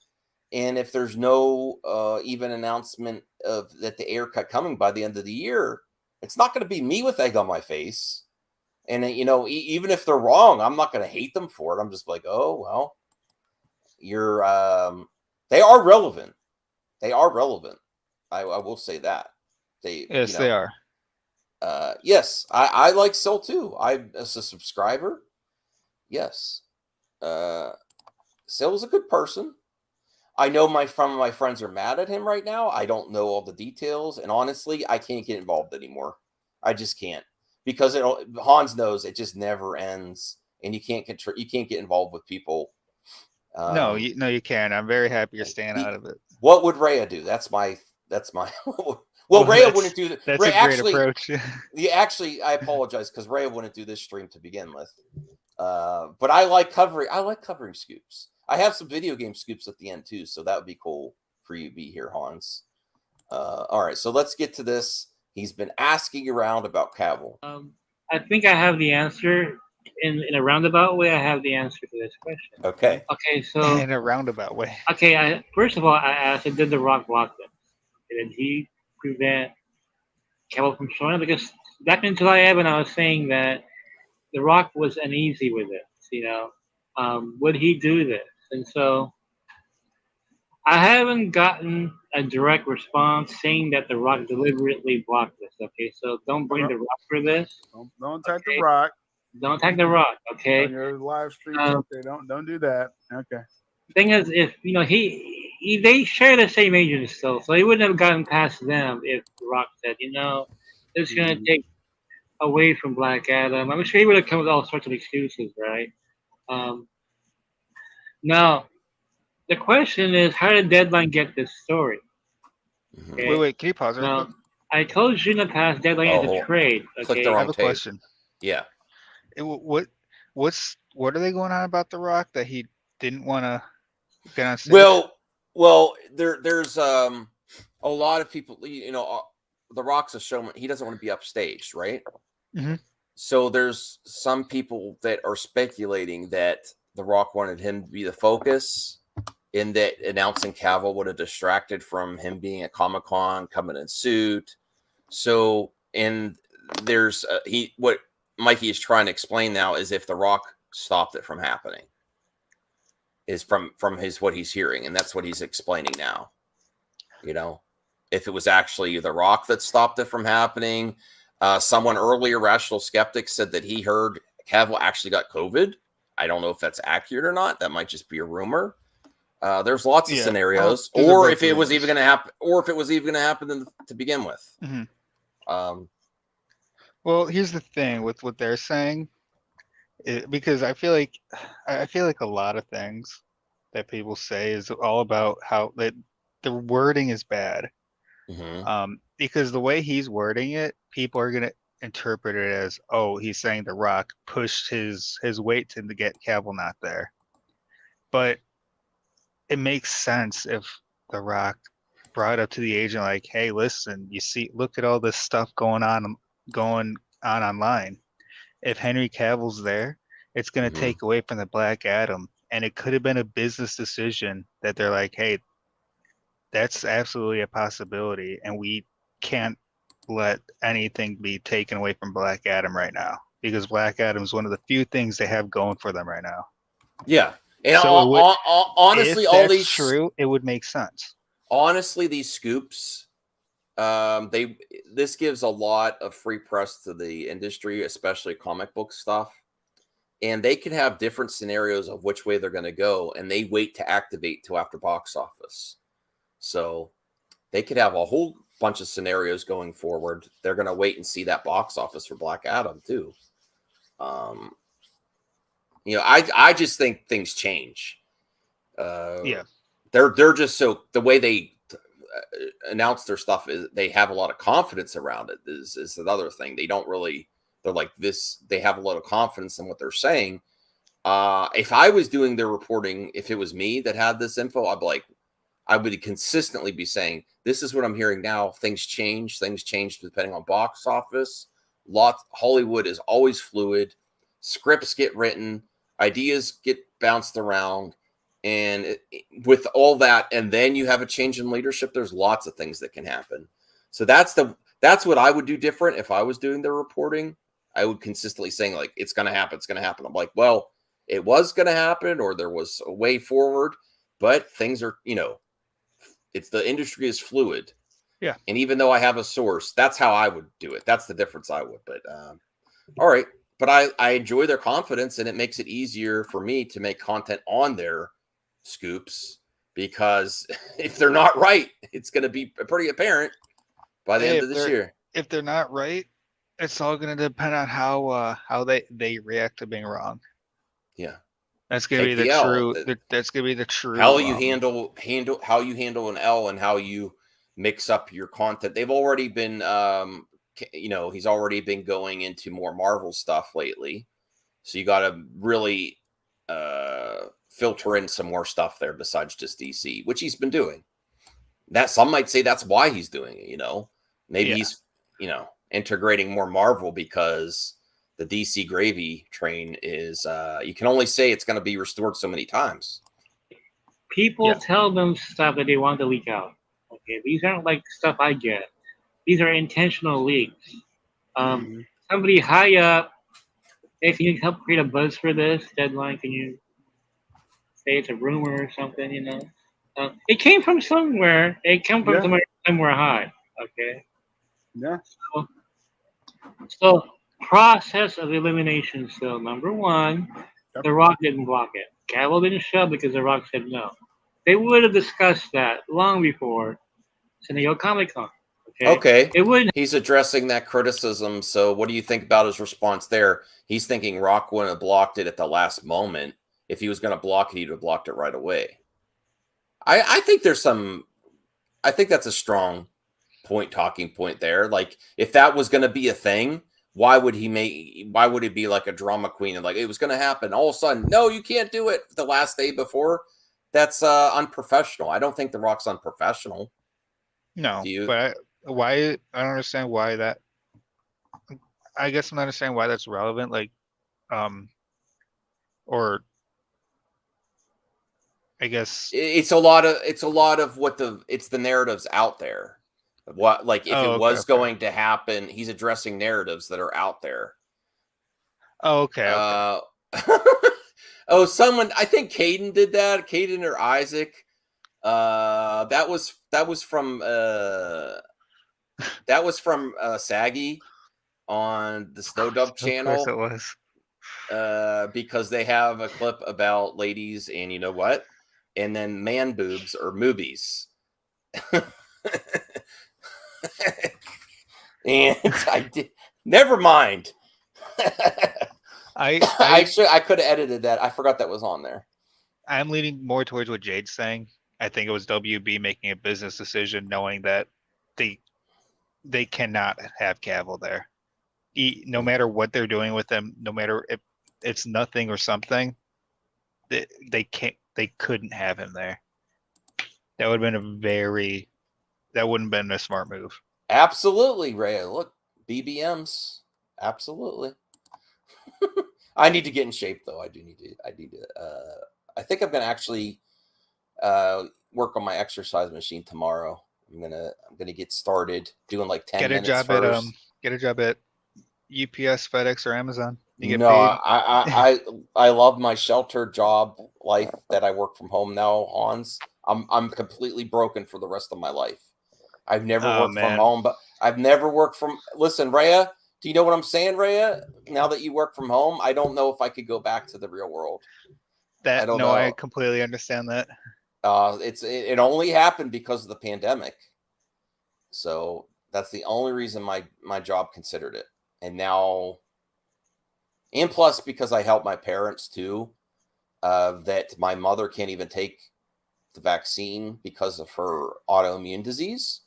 and if there's no even announcement of that the air cut coming by the end of the year, it's not going to be me with egg on my face. And you know, even if they're wrong, I'm not going to hate them for it. I'm just like, oh well, you're. They are relevant. They are relevant. I will say that Yes, they are. Yes, I like Cell too. I'm as a subscriber. Yes, Cell is a good person. I know my friends are mad at him right now. I don't know all the details, and honestly, I can't get involved anymore. I just can't because Hans knows it just never ends, and you can't get involved with people. No, you can. I'm very happy you're staying out of it. What would Rhea do? That's my. Well, Rhea wouldn't do that. That's Rhea, a great actually, approach. actually, I apologize because Rhea wouldn't do this stream to begin with. But I like covering. I like covering scoops. I have some video game scoops at the end too, so that would be cool for you to be here, Hans. All right, so let's get to this. He's been asking around about Cavill. I think I have the answer in a roundabout way. I have the answer to this question. Okay. Okay, so in a roundabout way. Okay, first of all, I asked, did The Rock block them? Did he prevent Cavill from showing up? Because back in July, Evan, I was saying that The Rock was uneasy with it. You know, would he do this? And so I haven't gotten a direct response saying that The Rock deliberately blocked this. Okay, so don't blame The Rock for this. Don't attack The Rock. Don't attack The Rock. Okay. On your live stream, okay, don't do that. Okay. Thing is, if you know they share the same agent still, so he wouldn't have gotten past them if The Rock said, you know, this is gonna take away from Black Adam. I'm sure he would have come with all sorts of excuses, right? Now, the question is, how did Deadline get this story? Okay? Wait, can you pause real Now, quick? I told you in the past, Deadline is a trade. Click Okay? the I wrong have a tape. question. Yeah. What are they going on about The Rock that he didn't want to get on stage? Well, there's a lot of people. You know, The Rock's a showman. He doesn't want to be upstaged, right? Mm-hmm. So there's some people that are speculating that The Rock wanted him to be the focus, in that announcing Cavill would have distracted from him being at Comic-Con, coming in suit. So, and there's what Mikey is trying to explain now is if The Rock stopped it from happening, is from what he's hearing, and that's what he's explaining now. You know, if it was actually The Rock that stopped it from happening. Someone earlier, Rational Skeptic, said that he heard Cavill actually got COVID. I don't know if that's accurate or not. That might just be a rumor. There's lots of scenarios, or if it was even going to happen, to begin with. Mm-hmm. Well, here's the thing with what they're saying, because I feel like a lot of things that people say is all about how that the wording is bad. Mm-hmm. Because the way he's wording it, people are gonna interpret it as, oh, he's saying The Rock pushed his weight to get Cavill not there. But it makes sense if The Rock brought up to the agent like, hey, listen, look at all this stuff going on online. If Henry Cavill's there, it's gonna take away from the Black Adam. And it could have been a business decision that they're like, hey, that's absolutely a possibility, and we can't let anything be taken away from Black Adam right now, because Black Adam is one of the few things they have going for them right now. Yeah, and so honestly, if all that's these true, it would make sense. Honestly, these scoops, this gives a lot of free press to the industry, especially comic book stuff, and they can have different scenarios of which way they're going to go, and they wait to activate till after box office. So they could have a whole bunch of scenarios going forward. They're going to wait and see that box office for Black Adam too. You know, I just think things change. Yeah, they're just so the way they announce their stuff is they have a lot of confidence around it. Is another thing. They don't really. They're like this. They have a lot of confidence in what they're saying. If I was doing their reporting, if it was me that had this info, I'd be like, I would consistently be saying, this is what I'm hearing now. Things change. Things change depending on box office. Hollywood is always fluid. Scripts get written, ideas get bounced around, and with all that, and then you have a change in leadership, there's lots of things that can happen. So that's what I would do different if I was doing the reporting. I would consistently saying, like, it's going to happen. It's going to happen. I'm like, well, it was going to happen, or there was a way forward, but things are, it's the industry is fluid. Yeah. And even though I have a source, that's how I would do it. That's the difference I would. But all right. But I enjoy their confidence, and it makes it easier for me to make content on their scoops, because if they're not right, it's going to be pretty apparent by the end of this year. If they're not right, it's all going to depend on how they react to being wrong. Yeah. That's going to be the true. That's going to be the true. How you handle how you handle an L, and how you mix up your content. They've already been, he's already been going into more Marvel stuff lately, so you got to really filter in some more stuff there besides just DC, which he's been doing. That some might say that's why he's doing it. Maybe he's integrating more Marvel, because the DC gravy train is you can only say it's going to be restored so many times. People tell them stuff that they want to leak out. Okay, these aren't like stuff I get. These are intentional leaks. Somebody high up, hey, can you help create a buzz for this deadline? Can you say it's a rumor or something? It came from somewhere. It came from somewhere high. Okay. Yeah. So process of elimination. So number one, The Rock didn't block it. Cavill didn't show because The Rock said no. They would have discussed that long before San Diego Comic-Con. Okay. He's addressing that criticism. So what do you think about his response there? He's thinking Rock wouldn't have blocked it at the last moment. If he was going to block it, he'd have blocked it right away. I think I think that's a strong talking point there. Like, if that was going to be a thing, why would it be like a drama queen and like it was going to happen all of a sudden? No, you can't do it the last day before. That's unprofessional. I don't think The Rock's unprofessional. No, but why? I don't understand why that. I guess I'm not understanding why that's relevant. Like, or I guess it's a lot of what the narratives out there. What, like, if it was going to happen, he's addressing narratives that are out there. Oh, okay. Someone, I think Caden did that. Caden or Isaac. That was from Saggy on the Snow Dub channel. Of course it was. Because they have a clip about ladies and you know what? And then man boobs or movies. And I did. Never mind. I could have edited that. I forgot that was on there. I'm leaning more towards what Jade's saying. I think it was WB making a business decision, knowing that they cannot have Cavill there. No matter what they're doing with them, no matter if it's nothing or something, they couldn't have him there. That would have been that wouldn't have been a smart move. Absolutely, Ray. Look, BBMs. Absolutely. I need to get in shape though. I need to I think I'm gonna actually work on my exercise machine tomorrow. I'm gonna get started doing like 10 minutes first. Get a job at UPS, FedEx, or Amazon. You get no, paid. I love my shelter job life that I work from home now, Hans. I'm completely broken for the rest of my life. I've never worked from home, but I've never worked from. Listen, Rhea, do you know what I'm saying, Rhea? Now that you work from home, I don't know if I could go back to the real world. I don't know. I completely understand that. It only happened because of the pandemic. So that's the only reason my job considered it. And now, and plus because I help my parents too, that my mother can't even take the vaccine because of her autoimmune disease.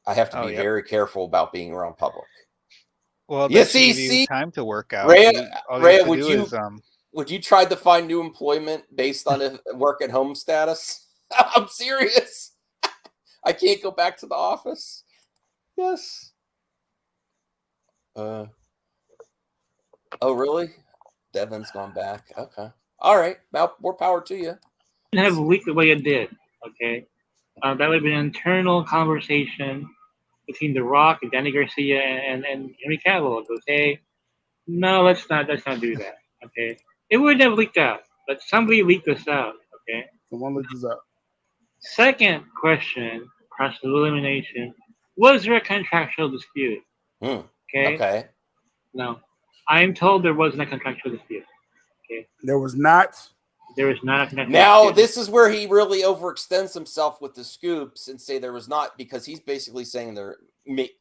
I have to be very careful about being around public. Well, you see, time to work out. Rhea, would you try to find new employment based on a work at home status? I'm serious. I can't go back to the office. Yes. Oh, really? Devin's gone back. Okay. All right. Now, more power to you. Didn't have leaked the way it did. Okay. That would have been an internal conversation between The Rock and Danny Garcia and Henry Cavill. It goes, hey, no, let's not do that. Okay. It wouldn't have leaked out, but somebody leaked this out. Okay. Someone leaked this out. Second question, process of elimination. Was there a contractual dispute? Okay. Okay. No. I'm told there wasn't a contractual dispute. Okay. There was not. There was not a contractual Now, dispute. this is where he really overextends himself with the scoops and say there was not, because he's basically saying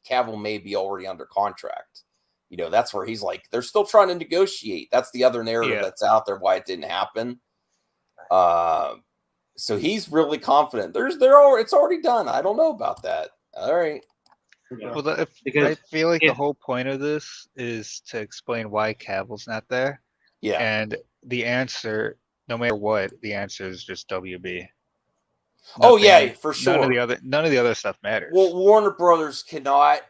Cavill may be already under contract. You know, that's where he's like, they're still trying to negotiate. That's the other narrative that's out there, why it didn't happen. So he's really confident. It's already done. I don't know about that. All right. Well, I feel like the whole point of this is to explain why Cavill's not there. Yeah. And the answer, no matter what, the answer is just WB. Oh yeah, for sure. None of the other stuff matters. Well, Warner Brothers cannot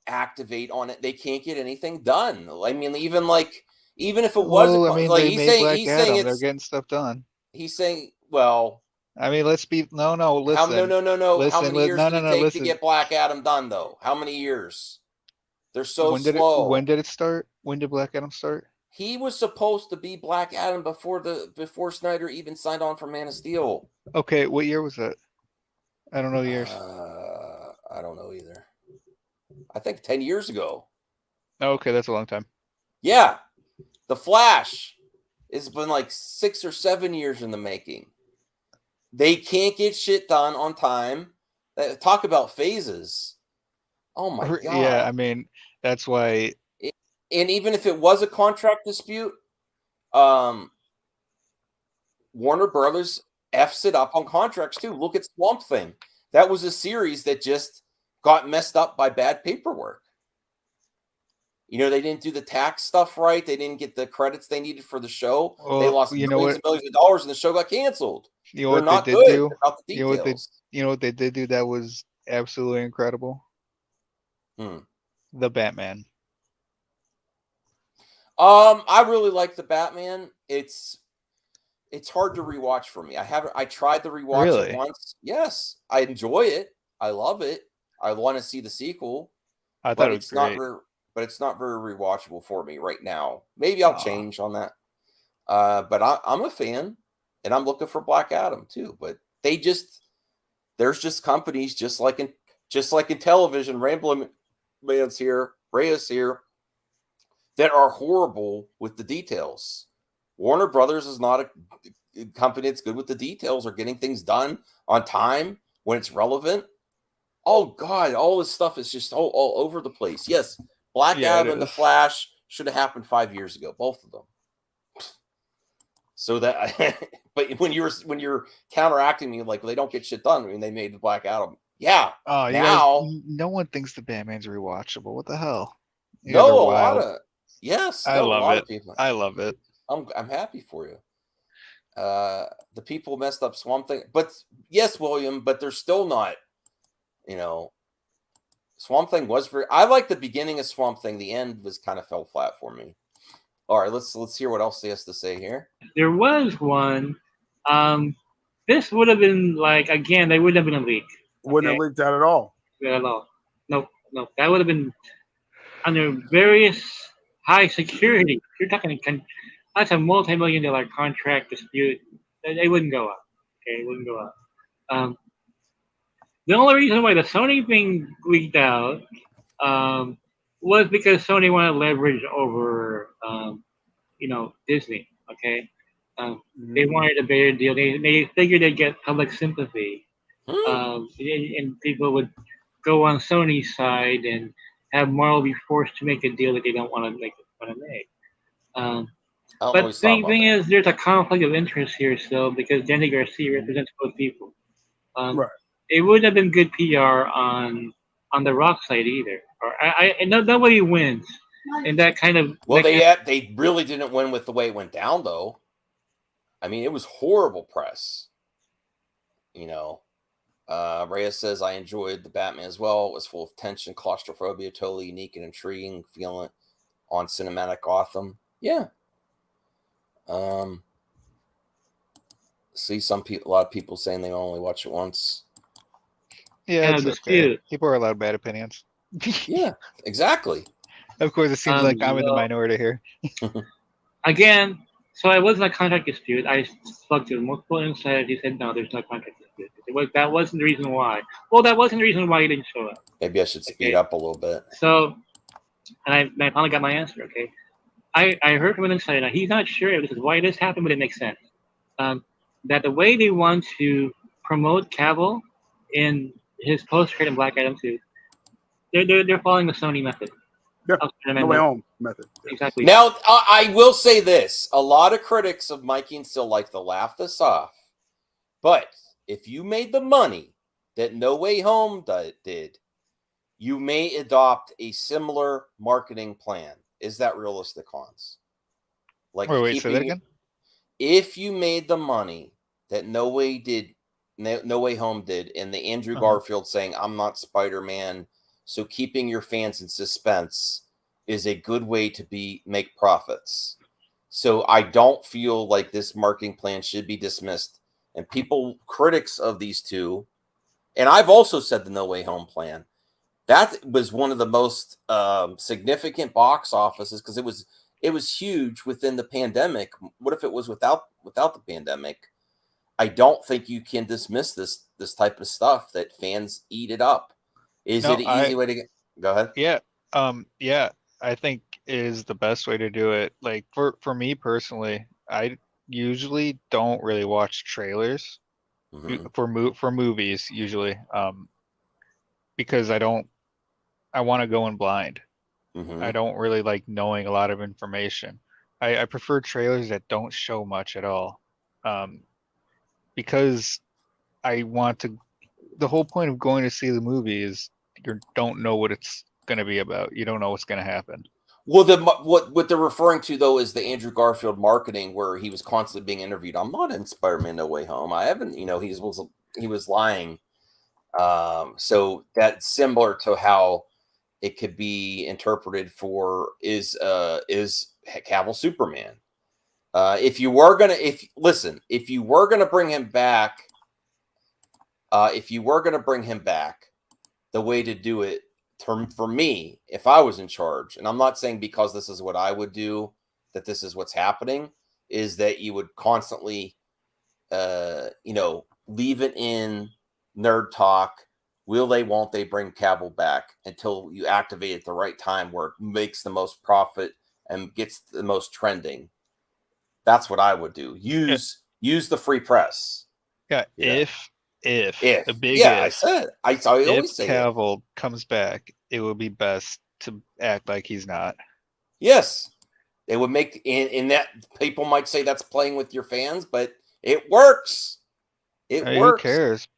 activate on it. They can't get anything done. I mean, even if it wasn't, he's saying they're getting stuff done. He's saying, well, I mean, listen. Listen. How many years did it take to get Black Adam done, though? How many years? They're so slow. When did it start? When did Black Adam start? He was supposed to be Black Adam before Snyder even signed on for Man of Steel. Okay, what year was that? I don't know the years. I don't know either. I think 10 years ago. Oh, okay, that's a long time. Yeah. The Flash has been like 6 or 7 years in the making. They can't get shit done on time. Talk about phases. Oh my God. Yeah, I mean, that's why. And even if it was a contract dispute, Warner Brothers F's it up on contracts too. Look at Swamp Thing. That was a series that just got messed up by bad paperwork. You know, they didn't do the tax stuff right. They didn't get the credits they needed for the show. They lost millions and millions of dollars, and the show got canceled. You know what not they did good do? about the details. You know what they did do that was absolutely incredible? The Batman. I really like the Batman. It's hard to rewatch for me. I tried to rewatch it once. Yes, I enjoy it. I love it. I want to see the sequel. I thought it was great. But it's not very rewatchable for me right now. Maybe I'll change on that. But I'm a fan, and I'm looking for Black Adam too. But there's just companies just like in television, Rambling Man's here, Reyes here, that are horrible with the details. Warner Brothers is not a company that's good with the details or getting things done on time when it's relevant. Oh God, all this stuff is just all over the place. Yes, Black Adam and The Flash should have happened 5 years ago, both of them. So that, but when you're counteracting me like they don't get shit done, I mean they made the Black Adam. Yeah. Oh, now no one thinks the Batman's rewatchable. What the hell? A lot of yes. I love it. People. I love it. I'm happy for you. The people messed up Swamp Thing, but yes, William, but they're still not. You know, Swamp Thing was I like the beginning of Swamp Thing. The end was kind of fell flat for me. All right, let's hear what else he has to say here. There was one. This would have been like, again, they wouldn't have been a leak. Wouldn't have leaked out at all. At all. No. That would have been under various high security. You're talking, that's a multi-million-dollar contract dispute. They wouldn't go up. Okay, it wouldn't go up. The only reason why the Sony thing leaked out was because Sony wanted leverage over, Disney. Okay, they wanted a better deal. They figured they'd get public sympathy, and people would go on Sony's side, and have Marvel be forced to make a deal that they don't want to make. But the thing is, there's a conflict of interest here still because Danny Garcia represents both people. Right. It wouldn't have been good PR on the Rock side either. Or nobody wins in that kind of. Well, they really didn't win with the way it went down, though. I mean, it was horrible press. You know, Reyes says I enjoyed the Batman as well. It was full of tension, claustrophobia, totally unique and intriguing feeling. on Cinematic Gotham. Yeah. See, a lot of people saying they only watch it once. Yeah, it's okay. People are allowed bad opinions. Yeah, exactly. Of course, it seems like I'm in the minority here. Again, so it wasn't a contract dispute. I spoke to multiple insiders. He said, no, there's no contract dispute. That wasn't the reason why. Well, that wasn't the reason why he didn't show up. Maybe I should speed up a little bit. So, and I finally got my answer, okay? I heard from an insider. Now, he's not sure if this is why this happened, but it makes sense. That the way they want to promote Cavill in his post-credit Black Adam 2, they're following the Sony method. Yeah, No Way Home method. Exactly. Now, I will say this. A lot of critics of Mikey and still like to laugh this off. But if you made the money that No Way Home did, you may adopt a similar marketing plan. Is that realistic, Hans? Like, wait, say that again? If you made the money that No Way Home did, and the Andrew Garfield saying, I'm not Spider-Man, so keeping your fans in suspense is a good way to make profits. So I don't feel like this marketing plan should be dismissed. And critics of these two, and I've also said the No Way Home plan, that was one of the most significant box offices because it was huge within the pandemic. What if it was without the pandemic? I don't think you can dismiss this type of stuff that fans eat it up. Is it an easy way to go ahead? Yeah. Yeah, I think is the best way to do it. Like for me personally, I usually don't really watch trailers for movies usually. Because I want to go in blind. I don't really like knowing a lot of information. I prefer trailers that don't show much at all. Because I want to, the whole point of going to see the movie is you don't know what it's going to be about. You don't know what's going to happen. Well, what they're referring to though is the Andrew Garfield marketing, where he was constantly being interviewed. I'm not in Spider-Man No Way Home. I haven't. He was lying. So that's similar to how it could be interpreted for is Cavill Superman. If you were gonna bring him back, the way to do it for me, if I was in charge, and I'm not saying because this is what I would do, that this is what's happening, is that you would constantly, leave it in nerd talk. Will they, won't they bring Cavill back until you activate at the right time where it makes the most profit and gets the most trending? That's what I would do. Use the free press. Yeah. If a big I if. said I always say if Cavill comes back, it would be best to act like he's not. Yes, it would make in that people might say that's playing with your fans, but it works. It works. Who cares?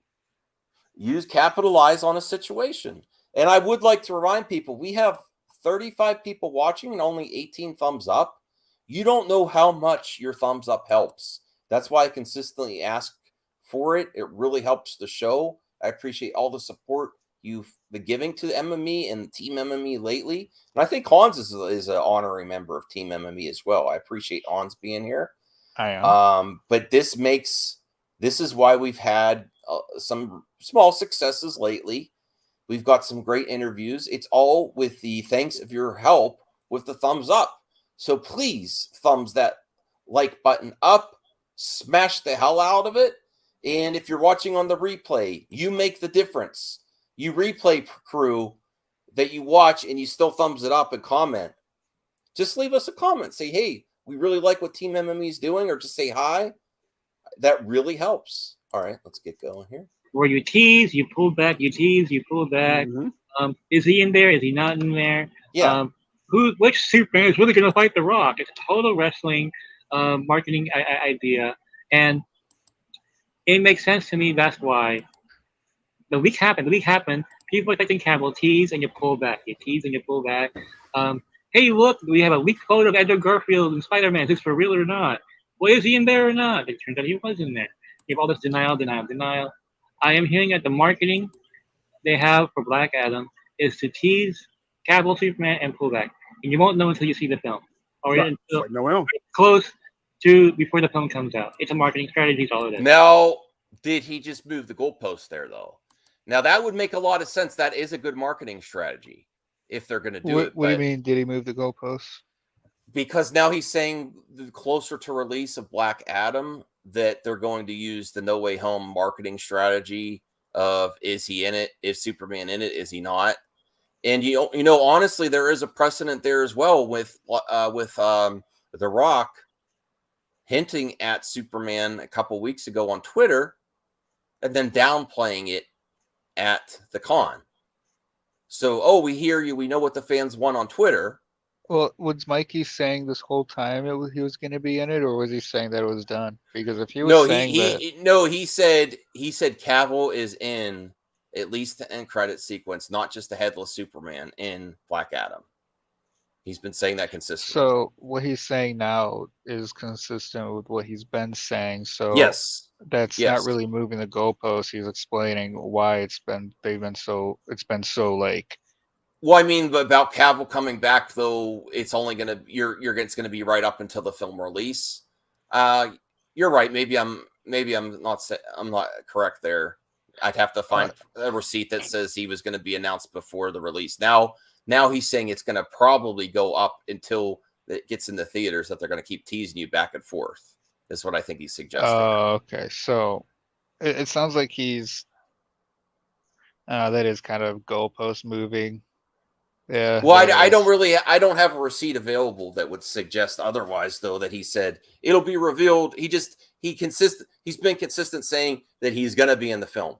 Capitalize on a situation. And I would like to remind people, we have 35 people watching and only 18 thumbs up. You don't know how much your thumbs up helps. That's why I consistently ask for it. It really helps the show. I appreciate all the support you've been giving to MME and Team MME lately. And I think Hans is an honorary member of Team MME as well. I appreciate Hans being here. I am. But this is why we've had some small successes lately. We've got some great interviews. It's all with the thanks of your help with the thumbs up. So please thumbs that like button up, smash the hell out of it. And if you're watching on the replay, you make the difference. You replay crew that you watch and you still thumbs it up and comment. Just leave us a comment. Say, hey, we really like what Team MME is doing, or just say hi. That really helps. All right, let's get going here. Where you tease, you pull back, you tease, you pull back. Is he in there? Is he not in there? Yeah. Which Superman is really going to fight The Rock? It's a total wrestling marketing idea. And it makes sense to me. That's why the week happened. People are expecting Cavill, tease, and you pull back. You tease and you pull back. Hey, look, we have a leaked photo of Andrew Garfield and Spider-Man. Is this for real or not? Well, is he in there or not? It turns out he was in there. You have all this denial. I am hearing that the marketing they have for Black Adam is to tease Cavill Superman and pull back. and you won't know until you see the film, or Right. until Like Noel. close to before the film comes out. It's a marketing strategy. Is all it is. Now, did he just move the goalpost there, though? Now, that would make a lot of sense. That is a good marketing strategy if they're going to do it. What do you mean? Did he move the goalposts? Because now he's saying the closer to release of Black Adam that they're going to use the No Way Home marketing strategy of is he in it? Is Superman in it? Is he not? And you know, honestly, there is a precedent there as well with The Rock hinting at Superman a couple weeks ago on Twitter, and then downplaying it at the con. So, oh, we hear you. We know what the fans want on Twitter. Well, was Mikey saying this whole time he was going to be in it, or was he saying that it was done? Because if he was saying he said Cavill is in at least the end credit sequence, not just the headless Superman in Black Adam. He's been saying that consistently. So what he's saying now is consistent with what he's been saying. So yes, that's not really moving the goalposts. He's explaining why it's been so like. Well, I mean, but about Cavill coming back, though, it's only gonna it's gonna be right up until the film release. You're right. Maybe I'm not correct there. I'd have to find a receipt that says he was going to be announced before the release. Now he's saying it's going to probably go up until it gets in the theaters, that they're going to keep teasing you back and forth. Is what I think he's suggesting. Oh, okay. So it sounds like he's that is kind of goalpost moving. Yeah. Well, I don't have a receipt available that would suggest otherwise, though, that he said it'll be revealed. He's been consistent saying that he's going to be in the film.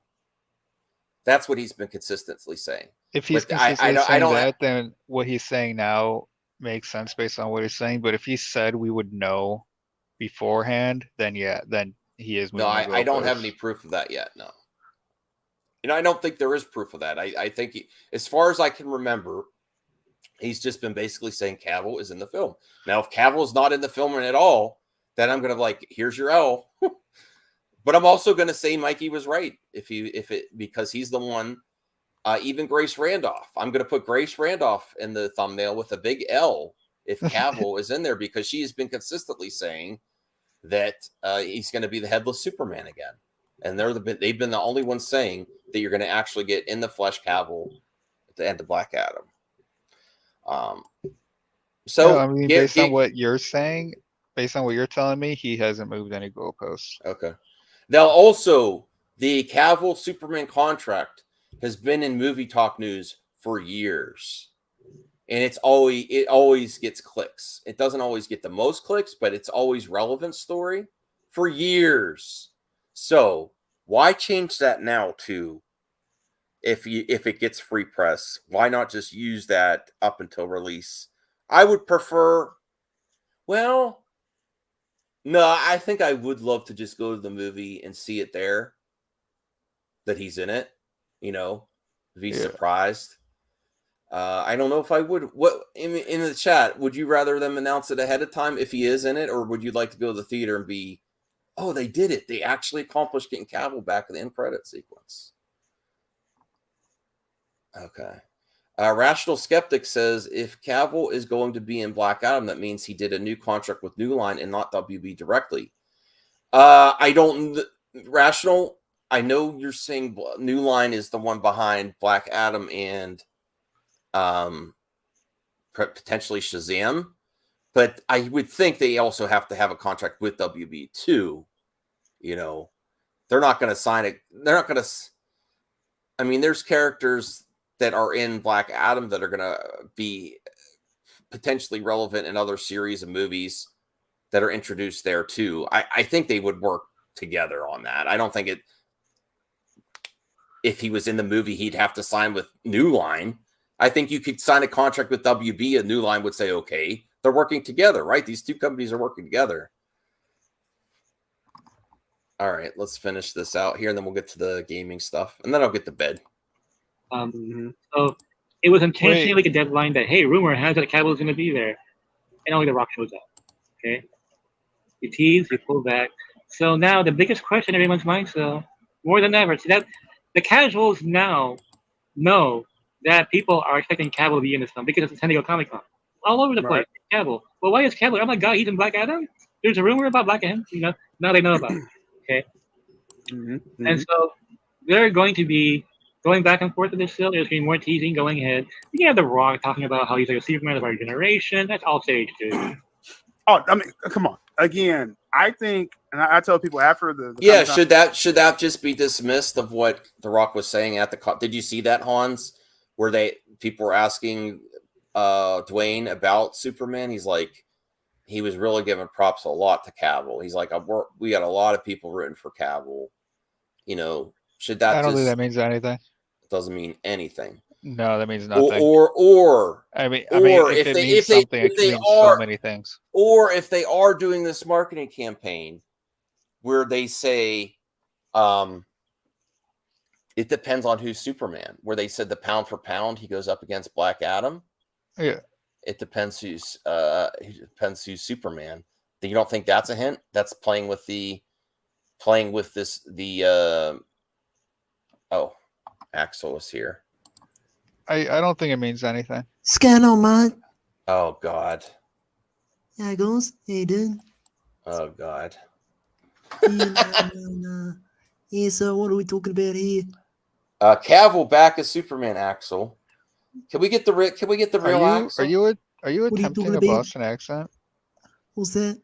That's what he's been consistently saying. If he's consistently saying that, then what he's saying now makes sense based on what he's saying. But if he said we would know beforehand, then yeah, then he is moving. No, I don't have any proof of that yet. No. I don't think there is proof of that. I think as far as I can remember, he's just been basically saying Cavill is in the film. Now, if Cavill is not in the film at all, then I'm going to here's your L. But I'm also going to say Mikey was right because he's the one. Even Grace Randolph, I'm going to put Grace Randolph in the thumbnail with a big L if Cavill is in there, because she has been consistently saying that he's going to be the headless Superman again, and they've been the only ones saying that you're going to actually get in the flesh Cavill at the end of Black Adam. So I mean, based on what you're saying, based on what you're telling me, he hasn't moved any goalposts. Okay. Now, also, the Cavill Superman contract has been in movie talk news for years, and it always gets clicks. It doesn't always get the most clicks, but it's always relevant story for years. So why change that now to if it gets free press? Why not just use that up until release? I would prefer. Well. No, I think I would love to just go to the movie and see it there, that he's in it, be surprised. I don't know if I would. What in the chat, would you rather them announce it ahead of time if he is in it, or would you like to go to the theater and be, oh, they did it. They actually accomplished getting Cavill back in the end credit sequence. Okay. Rational Skeptic says, if Cavill is going to be in Black Adam, that means he did a new contract with New Line and not WB directly. Rational, I know you're saying New Line is the one behind Black Adam and potentially Shazam, but I would think they also have to have a contract with WB too. They're not going to sign it. They're not going to. I mean, there's characters that are in Black Adam that are going to be potentially relevant in other series of movies that are introduced there too. I think they would work together on that. I don't think if he was in the movie, he'd have to sign with New Line. I think you could sign a contract with WB and New Line would say, okay, they're working together, right? These two companies are working together. All right, let's finish this out here, and then we'll get to the gaming stuff, and then I'll get to bed. So it was intentionally like a deadline that, hey, rumor has it that Cavill is going to be there, and only The Rock shows up. Okay, you tease, you pull back. So now the biggest question in everyone's mind, so more than ever, so that the casuals now know that people are expecting Cavill to be in this film because it's San Diego Comic-Con. all over the Right. place. Cavill. Well, why is Cavill? Oh my God, he's in Black Adam. There's a rumor about Black Adam. Now they know about it. Okay. And so they're going to be going back and forth with this still. There's going to be more teasing going ahead. You can have The Rock talking about how he's like a Superman of our generation. That's all stage too. Oh, I mean, come on. Again, I think, and I tell people after the Yeah, Comic-Con- should that just be dismissed of what The Rock was saying at the? Did you see that, Hans? Where people were asking Dwayne about Superman? He's like, he was really giving props a lot to Cavill. He's like, we got a lot of people rooting for Cavill. Should that? I don't think that means anything. Doesn't mean anything. No, that means nothing. Or I mean, if it means something, it means so many things. Or if they are doing this marketing campaign where they say, it depends on who's Superman, where they said the pound for pound, he goes up against Black Adam. Yeah. It depends who's Superman. You don't think that's a hint? That's playing with Axel is here. I don't think it means anything. What's going on, man? Oh God. Yeah, guys. How you doing? Oh God. Yeah, so what are we talking about here? Cavill back as Superman, Axel. Can we get the real Axel? Are you attempting a Boston accent? What's that?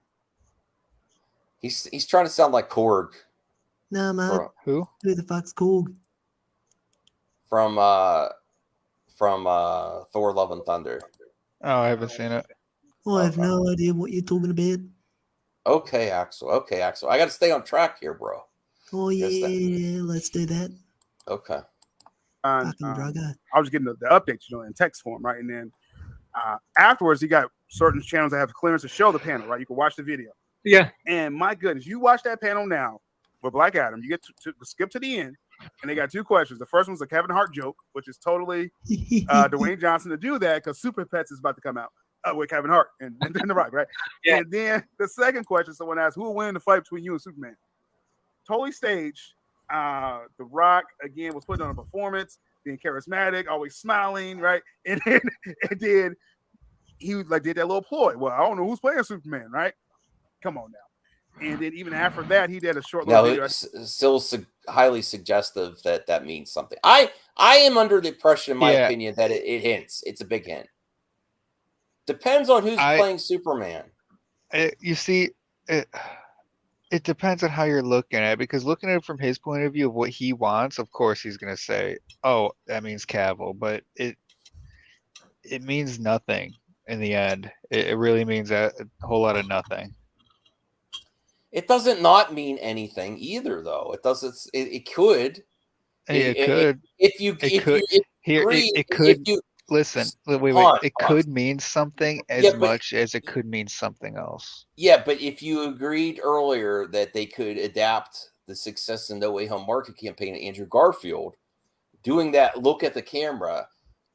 He's trying to sound like Korg. Nah, man. Who? Who the fuck's Korg? From Thor: Love and Thunder. Oh, I haven't seen it. I have no idea what you're talking about. Okay, Axel. I got to stay on track here, bro. Oh yeah, let's do that. Okay. I was getting the updates, in text form, right? And then afterwards, he got certain channels that have clearance to show the panel, right? You can watch the video. Yeah. And my goodness, you watch that panel now with Black Adam, you get to skip to the end, and they got two questions. The first one's a Kevin Hart joke, which is totally Dwayne Johnson to do that because Super Pets is about to come out with Kevin Hart and The Rock, right? Yeah. And then the second question, someone asked, who will win the fight between you and Superman? Totally staged. The Rock, again, was putting on a performance, being charismatic, always smiling, right? And then he did that little ploy. Well, I don't know who's playing Superman, right? Come on now. And then even after that, he did a short little video. It's still highly suggestive that means something. I am under the impression, in my opinion, that it hints. It's a big hint. Depends on who's playing Superman. You see, it depends on how you're looking at it, because looking at it from his point of view of what he wants, of course he's going to say, oh, that means Cavill, but it means nothing in the end. It really means a whole lot of nothing. It doesn't not mean anything either, though. It doesn't. It could. It could. Listen. Wait. It could mean something as much as it could mean something else. Yeah, but if you agreed earlier that they could adapt the success in No Way Home market campaign to Andrew Garfield, doing that look at the camera,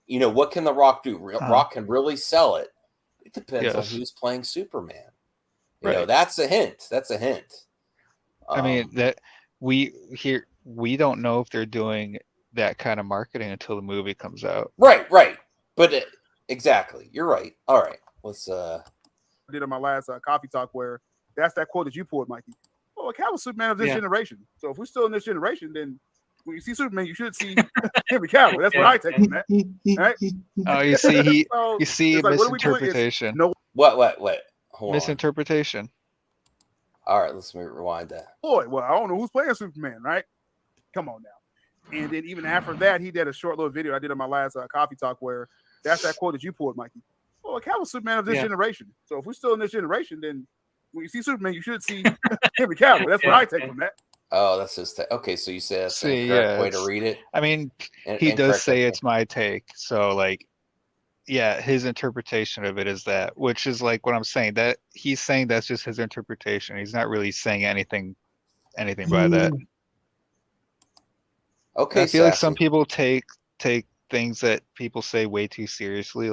what can The Rock do? Rock can really sell it. It depends on who's playing Superman. That's a hint. I mean, that we don't know if they're doing that kind of marketing until the movie comes out. Right. But exactly, you're right. All right, let's. I did on my last coffee talk where that's that quote that you pulled, Mikey. Well, Cavill's Superman of this generation. So if we're still in this generation, then when you see Superman, you should see Henry Cavill. That's what I take from that. Right? Oh, you see misinterpretation. No, what? Hold misinterpretation. On. All right, let's rewind that. Boy, well, I don't know who's playing Superman, right? Come on now. And then even after that, he did a short little video I did on my last coffee talk where that's that quote that you pulled, Mikey. Well, Cavill's Superman of this generation. So if we're still in this generation, then when you see Superman, you should see Henry Cavill. That's what I take from that. Oh, that's just okay. So you say that's the correct way to read it. I mean, he does say it's my take. So his interpretation of it is that, which is like what I'm saying, that he's saying that's just his interpretation. He's not really saying anything by that. Okay, I feel like some people take things that people say way too seriously.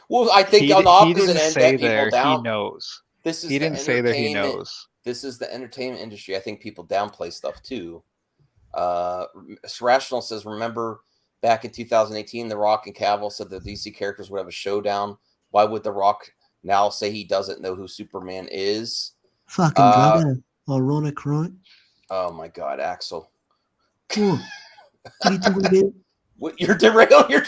Well, I think on the opposite end, that people he knows. He didn't say that he knows. This is the entertainment industry. I think people downplay stuff too. Rational says, remember back in 2018, The Rock and Cavill said the DC characters would have a showdown Why would The Rock now say he doesn't know who Superman is? Fucking Drago. Ironic, right? Oh my God, Axel. What? What are you talking about? What, you're derailing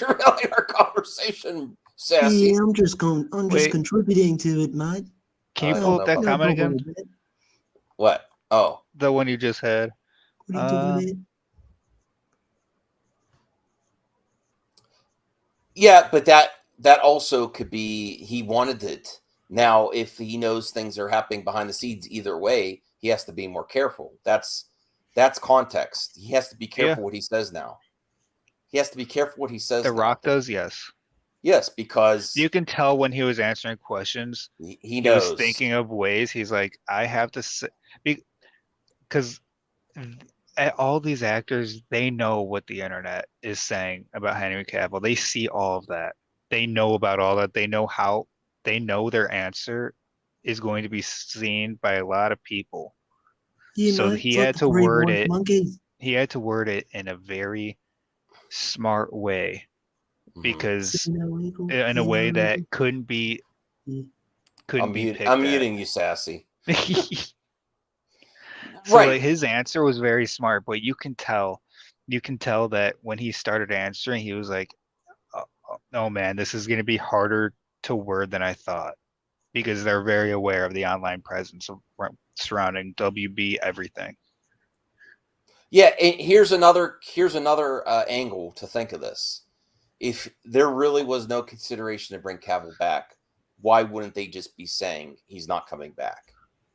our conversation, Sassy. Yeah, I'm just contributing to it, mate. Can you pull up that comment again? What? Oh, the one you just had. What are you talking about? Yeah, but that also could be he wanted it. Now, if he knows things are happening behind the scenes either way, he has to be more careful. That's context. He has to be careful what he says now. He has to be careful what he says. The Rock does, yes. Yes, because you can tell when he was answering questions, he knows. Was thinking of ways. He's like, I have to say, because all these actors, they know what the internet is saying about Henry Cavill. They see all of that. They know about all that. They know their answer is going to be seen by a lot of people. Yeah, so mate, he it's had like to the three word wise it. monkeys. He had to word it in a very smart way, because in a way that couldn't be picked I'm at. muting you, Sassy. So like, his answer was very smart, but you can tell that when he started answering, he was like, oh man, this is going to be harder to word than I thought, because they're very aware of the online presence surrounding WB everything. Yeah, and here's another angle to think of this. If there really was no consideration to bring Cavill back, why wouldn't they just be saying he's not coming back,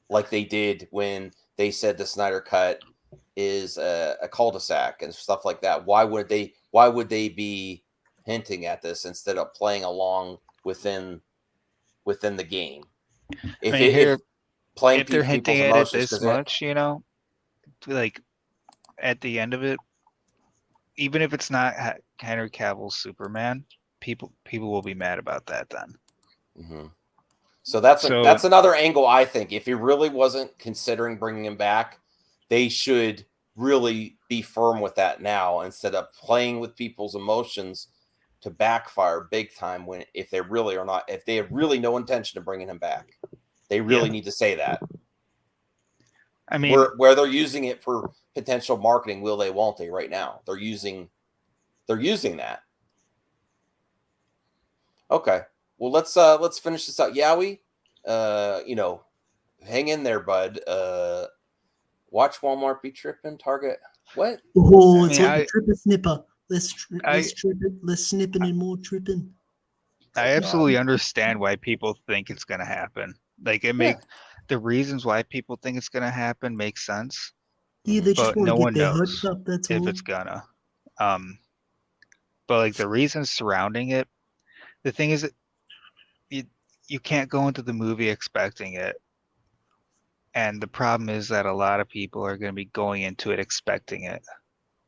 like they did when they said the Snyder Cut is a cul-de-sac and stuff like that? Why would they be hinting at this instead of playing along within the game? If they're hinting at it this much, like at the end of it, even if it's not Henry Cavill's Superman, people will be mad about that then. Mm-hmm. So that's another angle. I think if he really wasn't considering bringing him back, they should really be firm with that now instead of playing with people's emotions to backfire big time if they really are not, if they have really no intention of bringing him back. They really need to say that. I mean, where they're using it for potential marketing, will they, won't they? Right now, they're using that. Okay, well let's finish this out. Yowie, hang in there, bud. Watch Walmart be tripping. Target what? Oh, it's like a tripper snipper. Let's trip it. Let's snipping and more tripping. I absolutely understand why people think it's going to happen. Like the reasons why people think it's going to happen make sense. Yeah, they just want no to get one their knows hopes up. That's if all. it's gonna. But like the reasons surrounding it, the thing is that you can't go into the movie expecting it, and the problem is that a lot of people are going to be going into it expecting it.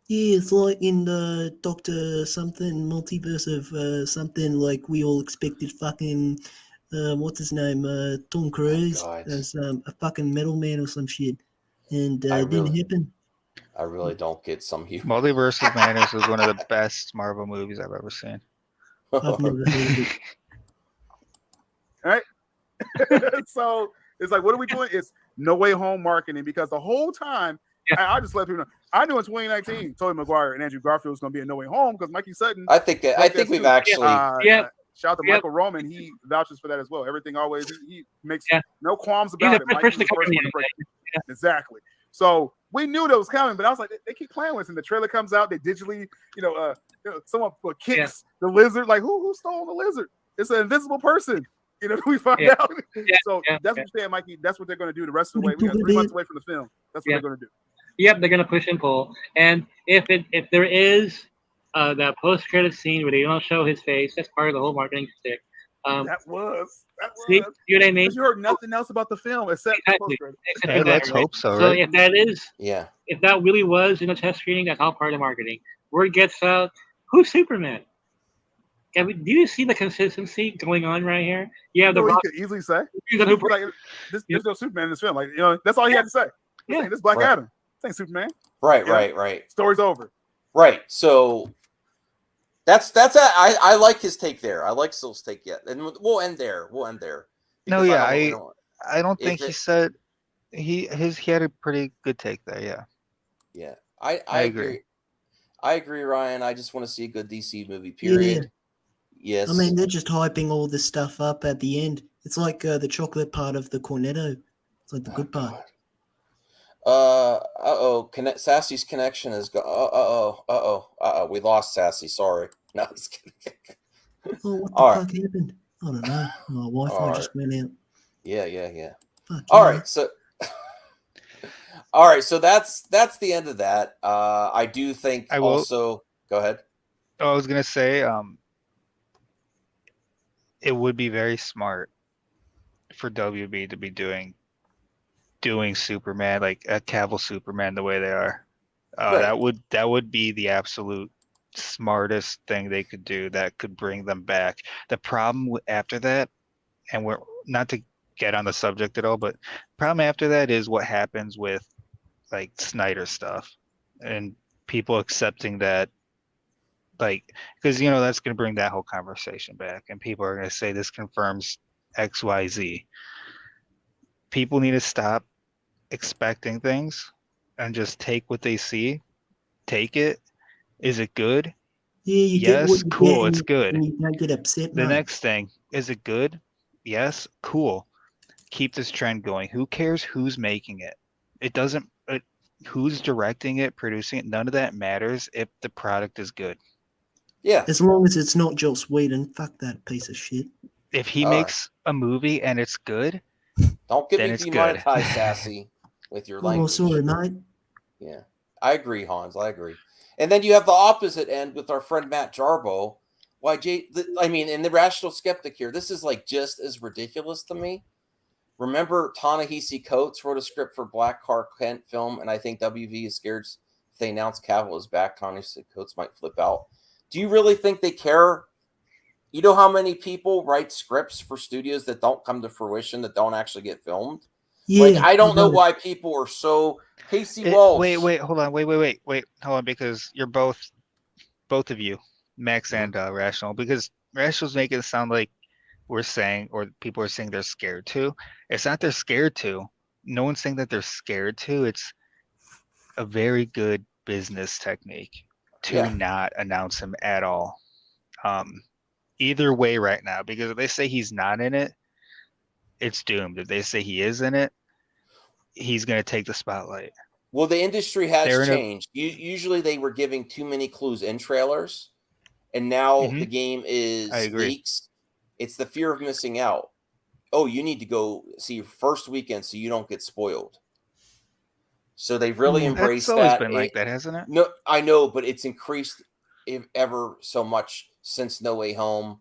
Yeah, it's like in the Doctor something multiverse of something, like we all expected fucking what's his name, Tom Cruise as a fucking metal man or some shit, and didn't happen. I really don't get some humor. Multiverse of Madness is one of the best Marvel movies I've ever seen. I've never heard of it. All right. So it's like, what are we doing? It's No Way Home marketing, because the whole time I just let people know. I knew in 2019, Tobey Maguire and Andrew Garfield was going to be in No Way Home because Mikey Sutton. I think we've actually. Shout out to Michael Roman. He vouches for that as well. Everything always he makes no qualms about it. Mikey's the first one to break it. Exactly. So we knew that was coming, but I was like, they keep playing with it. And the trailer comes out, they digitally, someone kicks the lizard. Like, who stole the lizard? It's an invisible person. We find out. So that's what you're saying, Mikey. That's what they're going to do the rest of the way. We got 3 months away from the film. That's what they're going to do. Yep, they're going to push and pull. And if there is that post-credit scene where they don't show his face, that's part of the whole marketing stick. That was. See what I mean? You heard nothing else about the film except Hey, let's hope so. So right? if that is, if that really was in a test screening, that's all part of marketing. Word gets out. Who's Superman? Do you see the consistency going on right here? Yeah, he could easily say, "There's no Superman in this film." Like, that's all he had to say. This is Black Adam. This ain't Superman. Right. Story's over. Right. So I like his take there. I like Sil's take yet, and we'll end there. No, Because yeah, we don't- I don't think if he it- said he had a pretty good take there. Yeah. Yeah, I agree. I agree, Ryan. I just want to see a good DC movie. Yeah. Period. Yes. I mean, they're just hyping all this stuff up at the end. It's like the chocolate part of the cornetto. It's like the good part. Sassy's connection is we lost Sassy. Sorry. No, I'm just kidding. Oh, what the All fuck happened? I don't know. My Wi-Fi All just went out. Yeah. Fuck All yeah. right, so all right, so that's the end of that. I do think I will- also. Go ahead. Oh, I was gonna say, it would be very smart for WB to be doing Superman, like a Cavill Superman, the way they are. Right. That would be the absolute smartest thing they could do. That could bring them back. The problem after that, and we're not to get on the subject at all, but problem after that is what happens with like Snyder stuff and people accepting that, like, because that's going to bring that whole conversation back, and people are going to say this confirms XYZ. People need to stop expecting things and just take what they see. Take it. Is it good? Yeah, you get Yes, what you cool. get, It's good. and you don't get upset. The mate. next thing, is it good? Yes, cool. Keep this trend going. Who cares who's making it? It doesn't. Who's directing it, producing it? None of that matters if the product is good. Yeah. As long as it's not Joss Whedon, fuck that piece of shit. If he All right. makes a movie and it's good, Don't get then me it's good. demonetized, Sassy, with your Oh, language. sorry, mate. Yeah, I agree, Hans. I agree. And then you have the opposite end with our friend Matt Jarbo. In the Rational Skeptic here, this is like just as ridiculous to me. Remember, Ta-Nehisi Coates wrote a script for Black Clark Kent film, and I think WV is scared if they announce Cavill is back, Ta-Nehisi Coates might flip out. Do you really think they care? You know how many people write scripts for studios that don't come to fruition, that don't actually get filmed? Yeah, I don't know right. why people are so Casey Walsh. Wait, hold on. Wait, hold on, because you're both of you, Max and Rational, because Rational's making it sound like we're saying, or people are saying they're scared to. It's not they're scared to. No one's saying that they're scared to. It's a very good business technique to not announce him at all. Either way right now, because if they say he's not in it, it's doomed. If they say he is in it, he's going to take the spotlight. Well, the industry has changed. Usually they were giving too many clues in trailers, and now the game is leaks. It's the fear of missing out. Oh, you need to go see your first weekend so you don't get spoiled. So they've really embraced that. That's always been like that, hasn't it? No, I know, but it's increased ever so much since No Way Home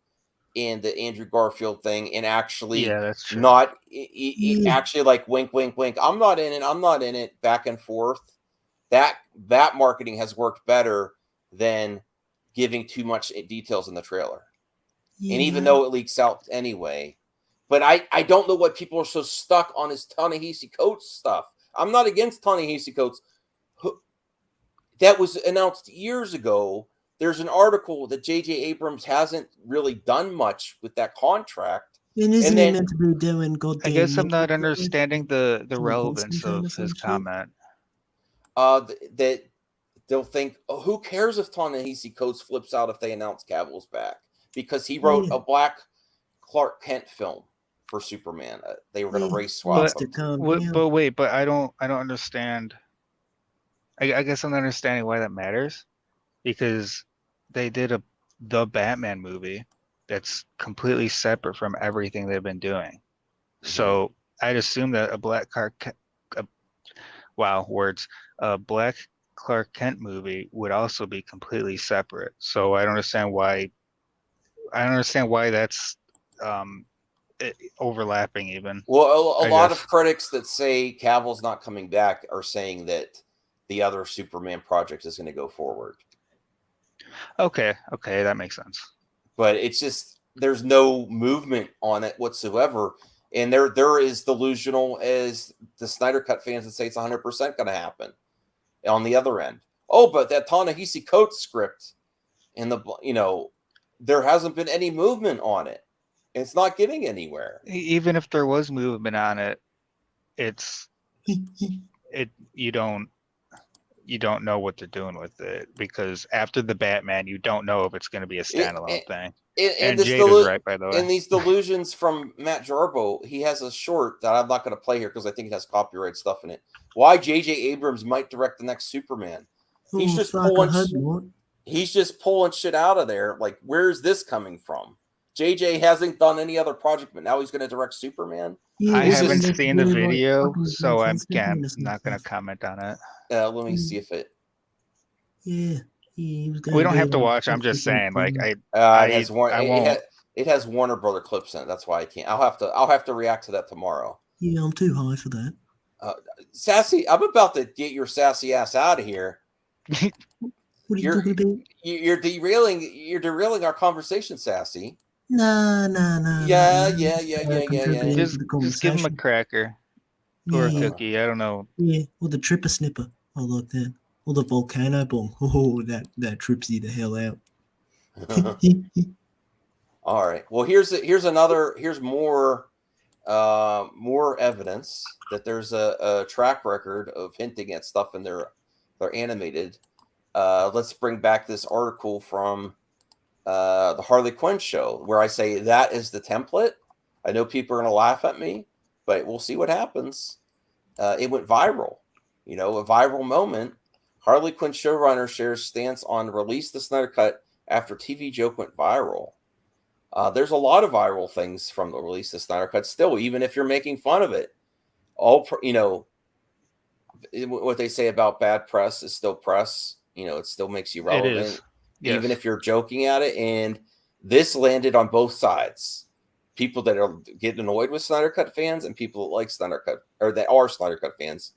and the Andrew Garfield thing, and actually that's true. not actually like wink, wink, wink. I'm not in it. Back and forth. That marketing has worked better than giving too much details in the trailer. And even though it leaks out anyway, but I don't know why people are so stuck on his Ta-Nehisi Coates stuff. I'm not against Ta-Nehisi Coates. That was announced years ago. There's an article that J.J. Abrams hasn't really done much with that contract. And isn't he meant to be doing goddamn? I guess I'm not understanding the relevance of his comment. That they'll think, oh, who cares if Ta-Nehisi Coates flips out if they announce Cavill's back? Because he wrote a Black Clark Kent film for Superman. They were going to race swap. But I don't understand. I guess I'm not understanding why that matters, because they did the Batman movie that's completely separate from everything they've been doing. So I'd assume that a Black Clark Kent movie would also be completely separate. So I don't understand why. That's overlapping even. Well, a lot of critics that say Cavill's not coming back are saying that the other Superman project is going to go forward. Okay, that makes sense. But it's just there's no movement on it whatsoever, and there is delusional as the Snyder Cut fans that say it's 100% going to happen. On the other end, but that Ta-Nehisi Coates script and there hasn't been any movement on it. It's not getting anywhere. Even if there was movement on it, you don't know what they're doing with it, because after the Batman, you don't know if it's going to be a standalone thing. And Jada's right, by the way. And these delusions from Matt Jarbo, he has a short that I'm not going to play here because I think it has copyright stuff in it. Why J.J. Abrams might direct the next Superman. He's just pulling shit out of there. Like, where's this coming from? JJ hasn't done any other project, but now he's going to direct Superman. I haven't seen the video, so I'm not going to comment on it. Let me see if it. Yeah. We don't have to watch. I'm just saying, like, it has Warner Brother clips in it. That's why I can't. I'll have to react to that tomorrow. Yeah, I'm too high for that. Sassy, I'm about to get your sassy ass out of here. What are you talking about? You're derailing our conversation, Sassy. Nah. Yeah. Just give him a cracker or a cookie. I don't know. Yeah, or the tripper snipper. I like that. Or the volcano bomb. Oh, that trips you the hell out. All right. Well, here's more evidence that there's a track record of hinting at stuff in their animated. Let's bring back this article from the Harley Quinn show, where I say that is the template. I know people are going to laugh at me, but we'll see what happens. It went viral, a viral moment. Harley Quinn showrunner shares stance on release the Snyder Cut after TV joke went viral. There's a lot of viral things from the release of Snyder Cut still, even if you're making fun of it. What they say about bad press is still press. It still makes you relevant, even if you're joking at it. And this landed on both sides. People that are getting annoyed with Snyder Cut fans and people that like Snyder Cut, or that are Snyder Cut fans,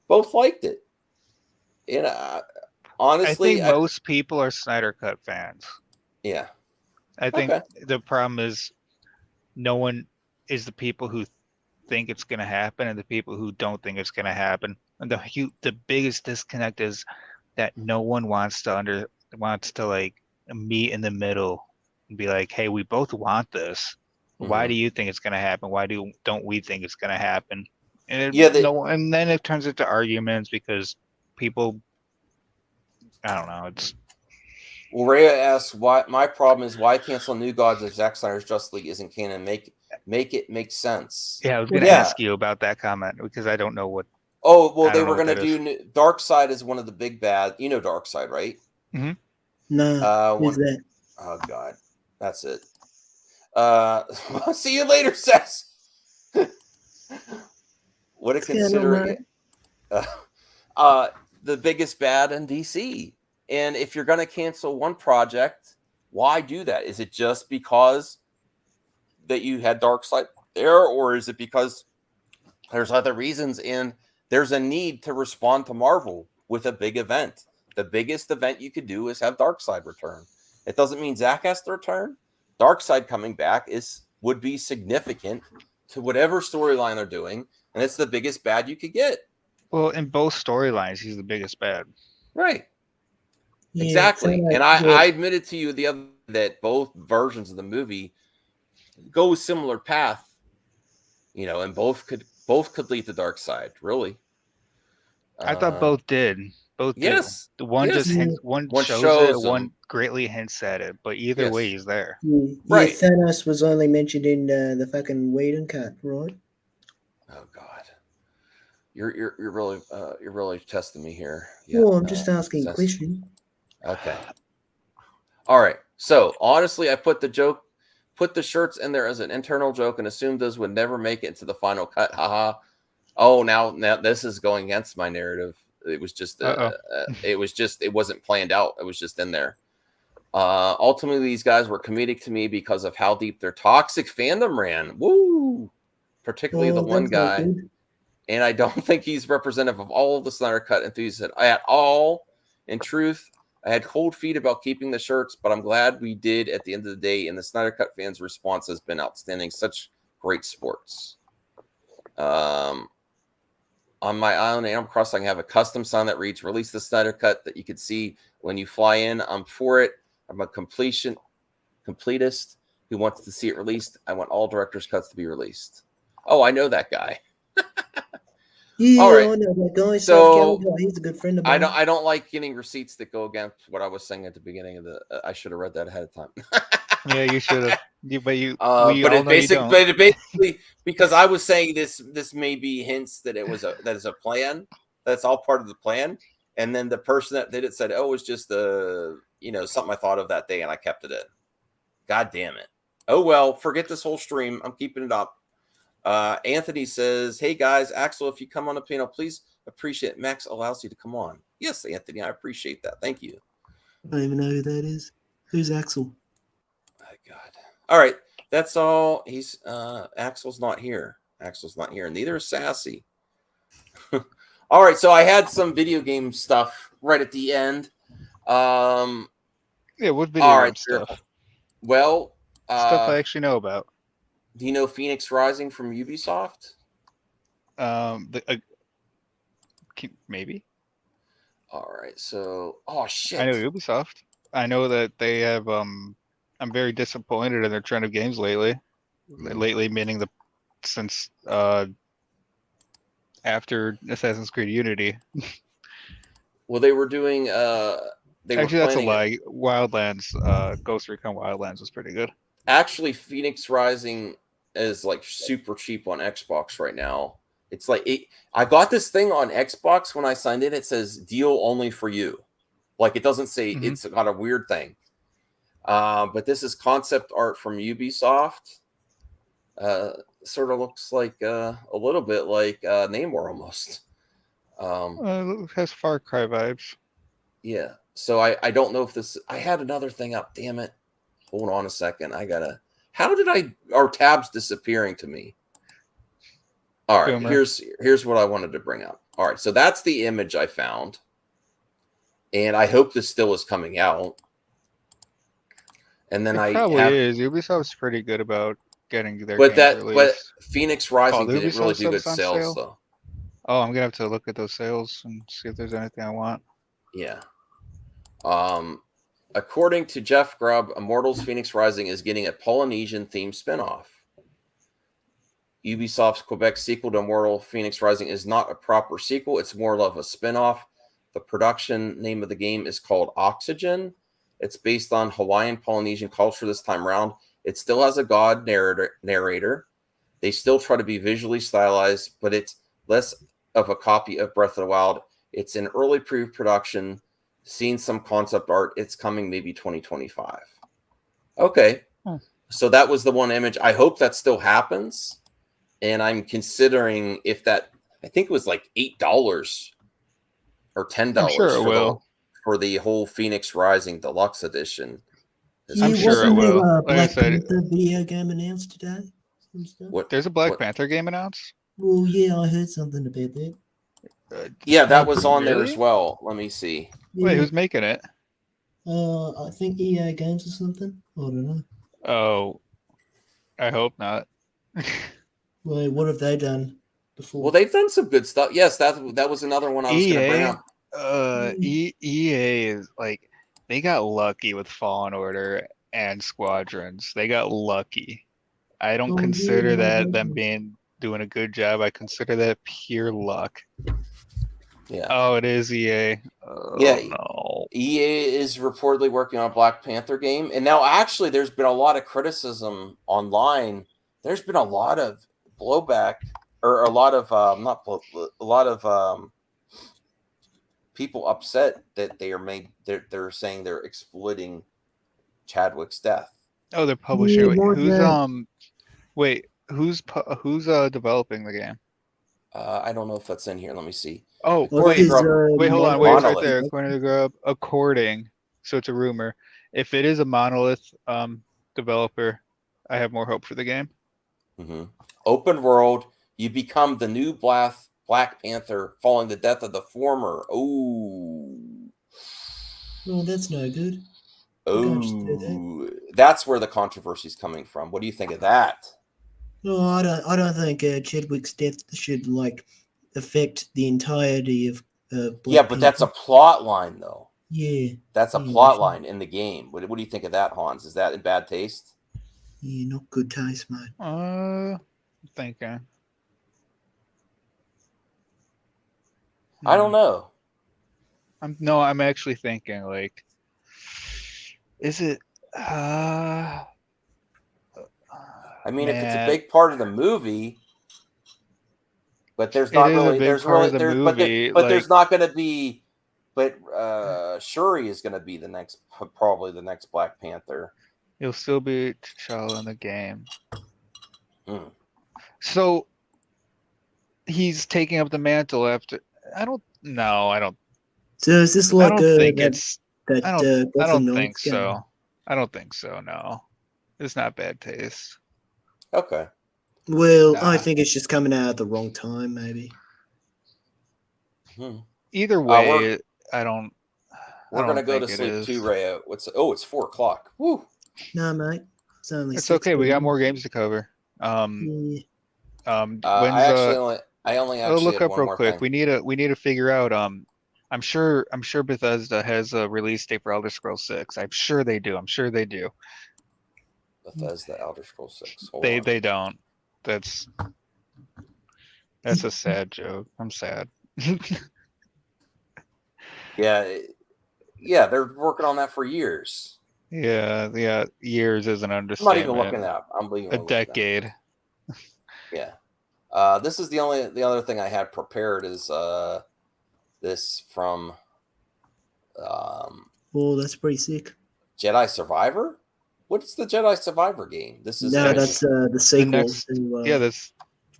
both liked it. Honestly, I think most people are Snyder Cut fans. Yeah. I think the problem is no one is the people who think it's going to happen and the people who don't think it's going to happen. And the biggest disconnect is that no one wants to like meet in the middle and be like, hey, we both want this. Why do you think it's going to happen? Why don't we think it's going to happen? And and then it turns into arguments because people, I don't know. Well, Rhea asks, "Why my problem is why cancel New Gods if Zack Snyder's Justice League isn't canon? Make it make sense." Yeah, I was going to ask you about that comment because I don't know what. Oh well, they were going to do Darkseid is one of the big bad. You know Darkseid, right? Mm-hmm. No. Who's that? Oh God, that's it. See you later, Sess. What a considering. The biggest bad in DC. And if you're going to cancel one project, why do that? Is it just because that you had Darkseid there, or is it because there's other reasons and there's a need to respond to Marvel with a big event? The biggest event you could do is have Darkseid return. It doesn't mean Zack has to return. Darkseid coming back would be significant to whatever storyline they're doing, and it's the biggest bad you could get. Well, in both storylines, he's the biggest bad. Right. Yeah, exactly. And I admitted to you the other that both versions of the movie go a similar path, and both could lead to Darkseid, really. I thought both did. Both yes. Did. The one just hints, one shows it, one greatly hints at it, but either way he's there. Yeah, right. Thanos was only mentioned in the fucking Whedon cut, right? Oh God. You're really testing me here. Yeah, well, I'm just asking a question. Okay. All right. So honestly, I put the shirts in there as an internal joke and assumed those would never make it into the final cut. Haha. Oh, now this is going against my narrative. It was just it wasn't planned out. It was just in there. Ultimately, these guys were comedic to me because of how deep their toxic fandom ran. Woo! Particularly the one guy. And I don't think he's representative of all of the Snyder Cut enthusiasts at all. In truth, I had cold feet about keeping the shirts, but I'm glad we did at the end of the day. And the Snyder Cut fans' response has been outstanding. Such great sports. On my island, Animal Crossing, I have a custom sign that reads, "Release the Snyder Cut," that you can see when you fly in. I'm for it. I'm a completist who wants to see it released. I want all director's cuts to be released. Oh, I know that guy. Yeah, All right. I know that guy. So He's a good friend of mine. I don't like getting receipts that go against what I was saying at the beginning of the. I should have read that ahead of time. Yeah, you should have. But we but all know it basically because I was saying this may be hints that that is a plan. That's all part of the plan. And then the person that did it said, "Oh, it's just something I thought of that day, and I kept it in." God damn it! Oh well, forget this whole stream. I'm keeping it up. Anthony says, "Hey guys, Axel, if you come on the panel, please appreciate Max allows you to come on." Yes, Anthony, I appreciate that. Thank you. I don't even know who that is. Who's Axel? All right, that's all. He's Axel's not here. Axel's not here. Neither is Sassy. All right, so I had some video game stuff right at the end. Yeah, what video game stuff? Well, stuff I actually know about. Do you know Phoenix Rising from Ubisoft? Maybe. All right, so shit. I know Ubisoft. I know that they have. I'm very disappointed in their trend of games lately. Lately, meaning since after Assassin's Creed Unity. Well, they were doing. Actually, that's a lie. Wildlands, Ghost Recon Wildlands was pretty good. Actually, Phoenix Rising is like super cheap on Xbox right now. It's like I got this thing on Xbox when I signed in. It says deal only for you. Like it doesn't say it's got a weird thing. But this is concept art from Ubisoft. Sort of looks like a little bit like Namor almost. It has Far Cry vibes. Yeah. So I don't know if this. I had another thing up. Damn it. Hold on a second. I gotta. How did our tabs disappearing to me? All right. Boomer. Here's what I wanted to bring up. All right. So that's the image I found, and I hope this still is coming out. And then It probably is. Ubisoft's pretty good about getting their games released. But Phoenix Rising didn't Ubisoft really do good on sales sale? though. Oh, I'm gonna have to look at those sales and see if there's anything I want. Yeah. According to Jeff Grubb, Immortals Phoenix Rising is getting a Polynesian themed spinoff. Ubisoft's Quebec sequel to Immortal Phoenix Rising is not a proper sequel. It's more of a spinoff. The production name of the game is called Oxygen. It's based on Hawaiian Polynesian culture this time around. It still has a god narrator. They still try to be visually stylized, but it's less of a copy of Breath of the Wild. It's in early pre-production. Seen some concept art. It's coming maybe 2025. Okay. So that was the one image. I hope that still happens. And I'm considering if that, I think it was like $8 or $10 I'm sure it will. For the whole Phoenix Rising Deluxe Edition. I'm sure it will. Like I Black said, Panther video game announced today. there's a Black Panther game announced. Well, yeah, I heard something about that. Yeah, that was on there Really? as well. Let me see. Wait, who's making it? I think EA Games or something. I don't know. Oh, I hope not. Wait, what have they done before? Well, they've done some good stuff. Yes, that was another one I was going to bring up. EA is like they got lucky with Fallen Order and Squadrons. They got lucky. I don't consider that them doing a good job. I consider that pure luck. Yeah. Oh, it is EA. Oh, Yeah. no. EA is reportedly working on a Black Panther game, and now actually there's been a lot of criticism online. There's been a lot of blowback, or a lot of people upset that they're saying they're exploiting Chadwick's death. Oh, they're publishing. Yeah, Wait, more who's than- wait, who's developing the game? I don't know if that's in here. Let me see. Oh, According wait, to wait, hold on, wait, it's right Monolith. there. According to Grub, according, so it's a rumor. If it is a Monolith developer, I have more hope for the game. Mm-hmm. Open world, you become the new Black Panther following the death of the former. Oh, that's no good. That's where the controversy is coming from. What do you think of that? No, I don't think Chadwick's death should affect the entirety of Black Yeah, but that's a plot line, though. Yeah. That's a yeah, plot line in the game. What do you think of that, Hans? Is that in bad taste? Yeah, not good taste, mate. I'm thinking. I don't know. I'm actually thinking, like, is it I mean, if it's a man, big part of the movie, but there's it not is a really, big there's part really, of the there's, movie, but there's like, not going to be, but Shuri is going to be probably the next Black Panther. you'll still be T'Challa in the game. Hmm. So he's taking up the mantle after. I don't. So is this I like don't think that it's. that I don't Gotham think Knights game? so. I don't think so. No, it's not bad taste. Okay. Well, Nah. I think it's just coming out at the wrong time, maybe. Either way, I don't. We're I going to don't go to think it sleep is. too, Ray. It's 4:00. Woo. No, mate. It's only It's 6 okay. We got p.m. more games to cover. Yeah. When's I only actually look had up one real more quick. thing. We need to figure out. I'm sure Bethesda has a release date for Elder Scrolls 6. I'm sure they do. Bethesda Elder Scrolls 6. Hold They on. don't. That's a sad joke. I'm sad. Yeah, they're working on that for years. Yeah. Years is an I'm understatement. not even looking it up. I'm leaving a decade. Yeah. This is the other thing I had prepared is this from Oh, that's pretty sick. Jedi Survivor. What's the Jedi Survivor game? This is No, that's the sequel to that's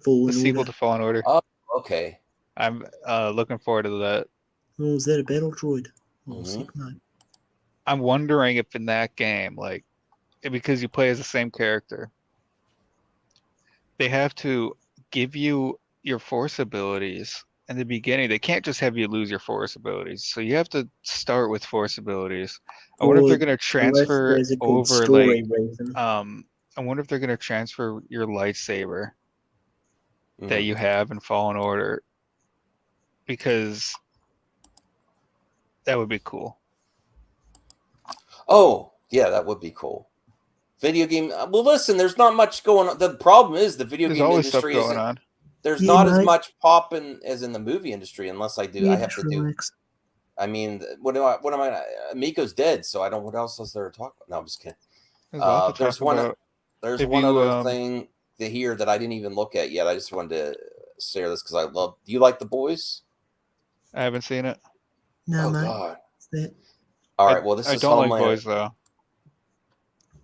Fallen the sequel Order. to Fallen Order. Oh, okay. I'm looking forward to that. Oh, is that a battle droid? Oh, sick, mate. I'm wondering if in that game, like, because you play as the same character, they have to give you your force abilities in the beginning. They can't just have you lose your force abilities. So you have to start with force abilities. I wonder if they're going to transfer there's a good over, story like, reason. I wonder if they're going to transfer your lightsaber that you have in Fallen Order, because that would be cool. Oh, yeah, that would be cool. Video game. Well, listen, there's not much going on. The problem is the video There's game always industry stuff going isn't. on. There's Yeah, not as mate. much popping as in the movie industry, unless I do. Yeah, I have to do. relax. I mean, what am I? Miko's dead, so I don't. What else is there to talk about? No, I'm just kidding. There's a lot to There's talk one. about. There's If one you, other thing to hear that I didn't even look at yet. I just wanted to share this because I love. Do you like The Boys? I haven't seen it. No, Oh mate. God! It's that. All right. Well, this I is don't like Homeland. Boys though.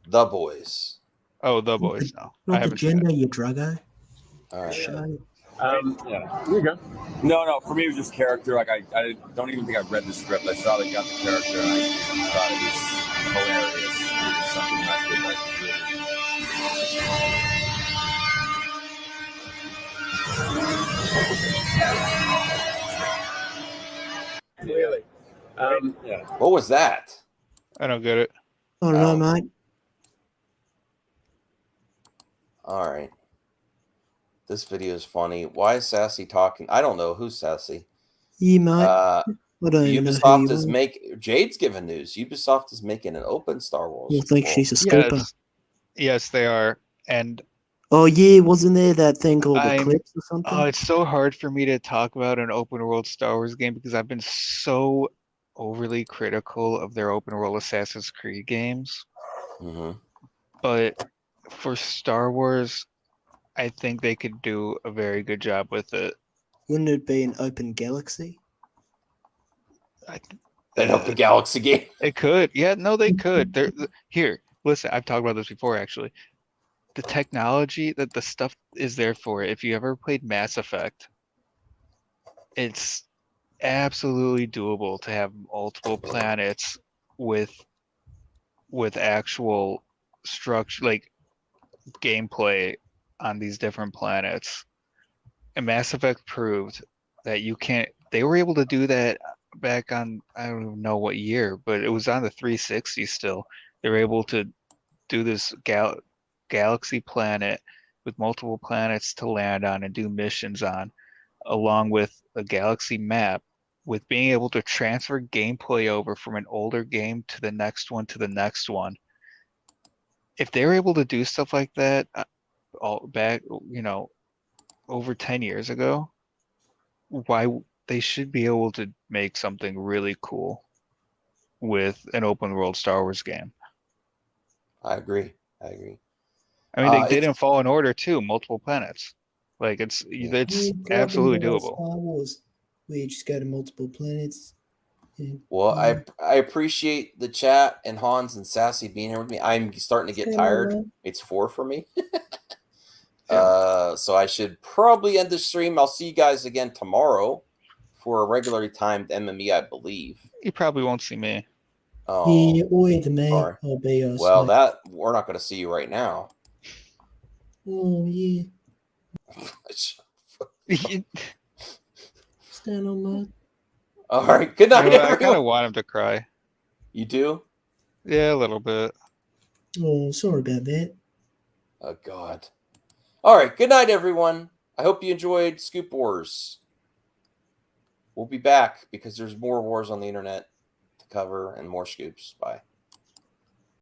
The Boys. Oh, The Boys. No, I Not the haven't seen it. gender, you druggo. All right. Show. Yeah. Here you go. No, for me it was just character. Like I don't even think I read the script. I saw they got the character and I thought it was hilarious. It was something I could really. Yeah. What was that? I don't get it. I don't know, mate. All right. This video is funny. Why is Sassy talking? I don't know who's Sassy. Yeah, mate. I don't even know who Ubisoft you is are. Jade's giving news. Ubisoft is making an open Star Wars. You think she's a scooper? Yes, they are. And Oh yeah, wasn't there that thing called Eclipse or something? oh, it's so hard for me to talk about an open world Star Wars game because I've been so overly critical of their open world Assassin's Creed games. But for Star Wars, I think they could do a very good job with it. Wouldn't it be an open galaxy? An open galaxy game. It could. Yeah, no, they could. Here, listen, I've talked about this before actually. The technology that the stuff is there for, if you ever played Mass Effect, it's absolutely doable to have multiple planets with actual structure, like gameplay on these different planets. And Mass Effect proved that you can't. They were able to do that back on, I don't even know what year, but it was on the 360 still. They were able to do this galaxy planet with multiple planets to land on and do missions on, along with a galaxy map with being able to transfer gameplay over from an older game to the next one to the next one. If they're able to do stuff like that all back, over 10 years ago, why they should be able to make something really cool with an open world Star Wars game. I agree. I mean, they did in Fallen Order too, multiple planets. Like it's absolutely doable. Star Wars, where you just go to multiple planets. Well, I appreciate the chat and Hans and Sassy being here with me. I'm starting to get tired. It's 4 for me. So I should probably end the stream. I'll see you guys again tomorrow for a regularly timed MME, I believe. You probably won't see me. Oh, yeah, or either me. Sorry. I'll be well, that we're not going to see you right now. Oh yeah. Stand on that. All right. Good night, everyone. I kind of want him to cry. You do? Yeah, a little bit. Oh, sorry about that. Oh God. All right. Good night, everyone. I hope you enjoyed Scoop Wars. We'll be back because there's more wars on the internet to cover and more scoops. Bye.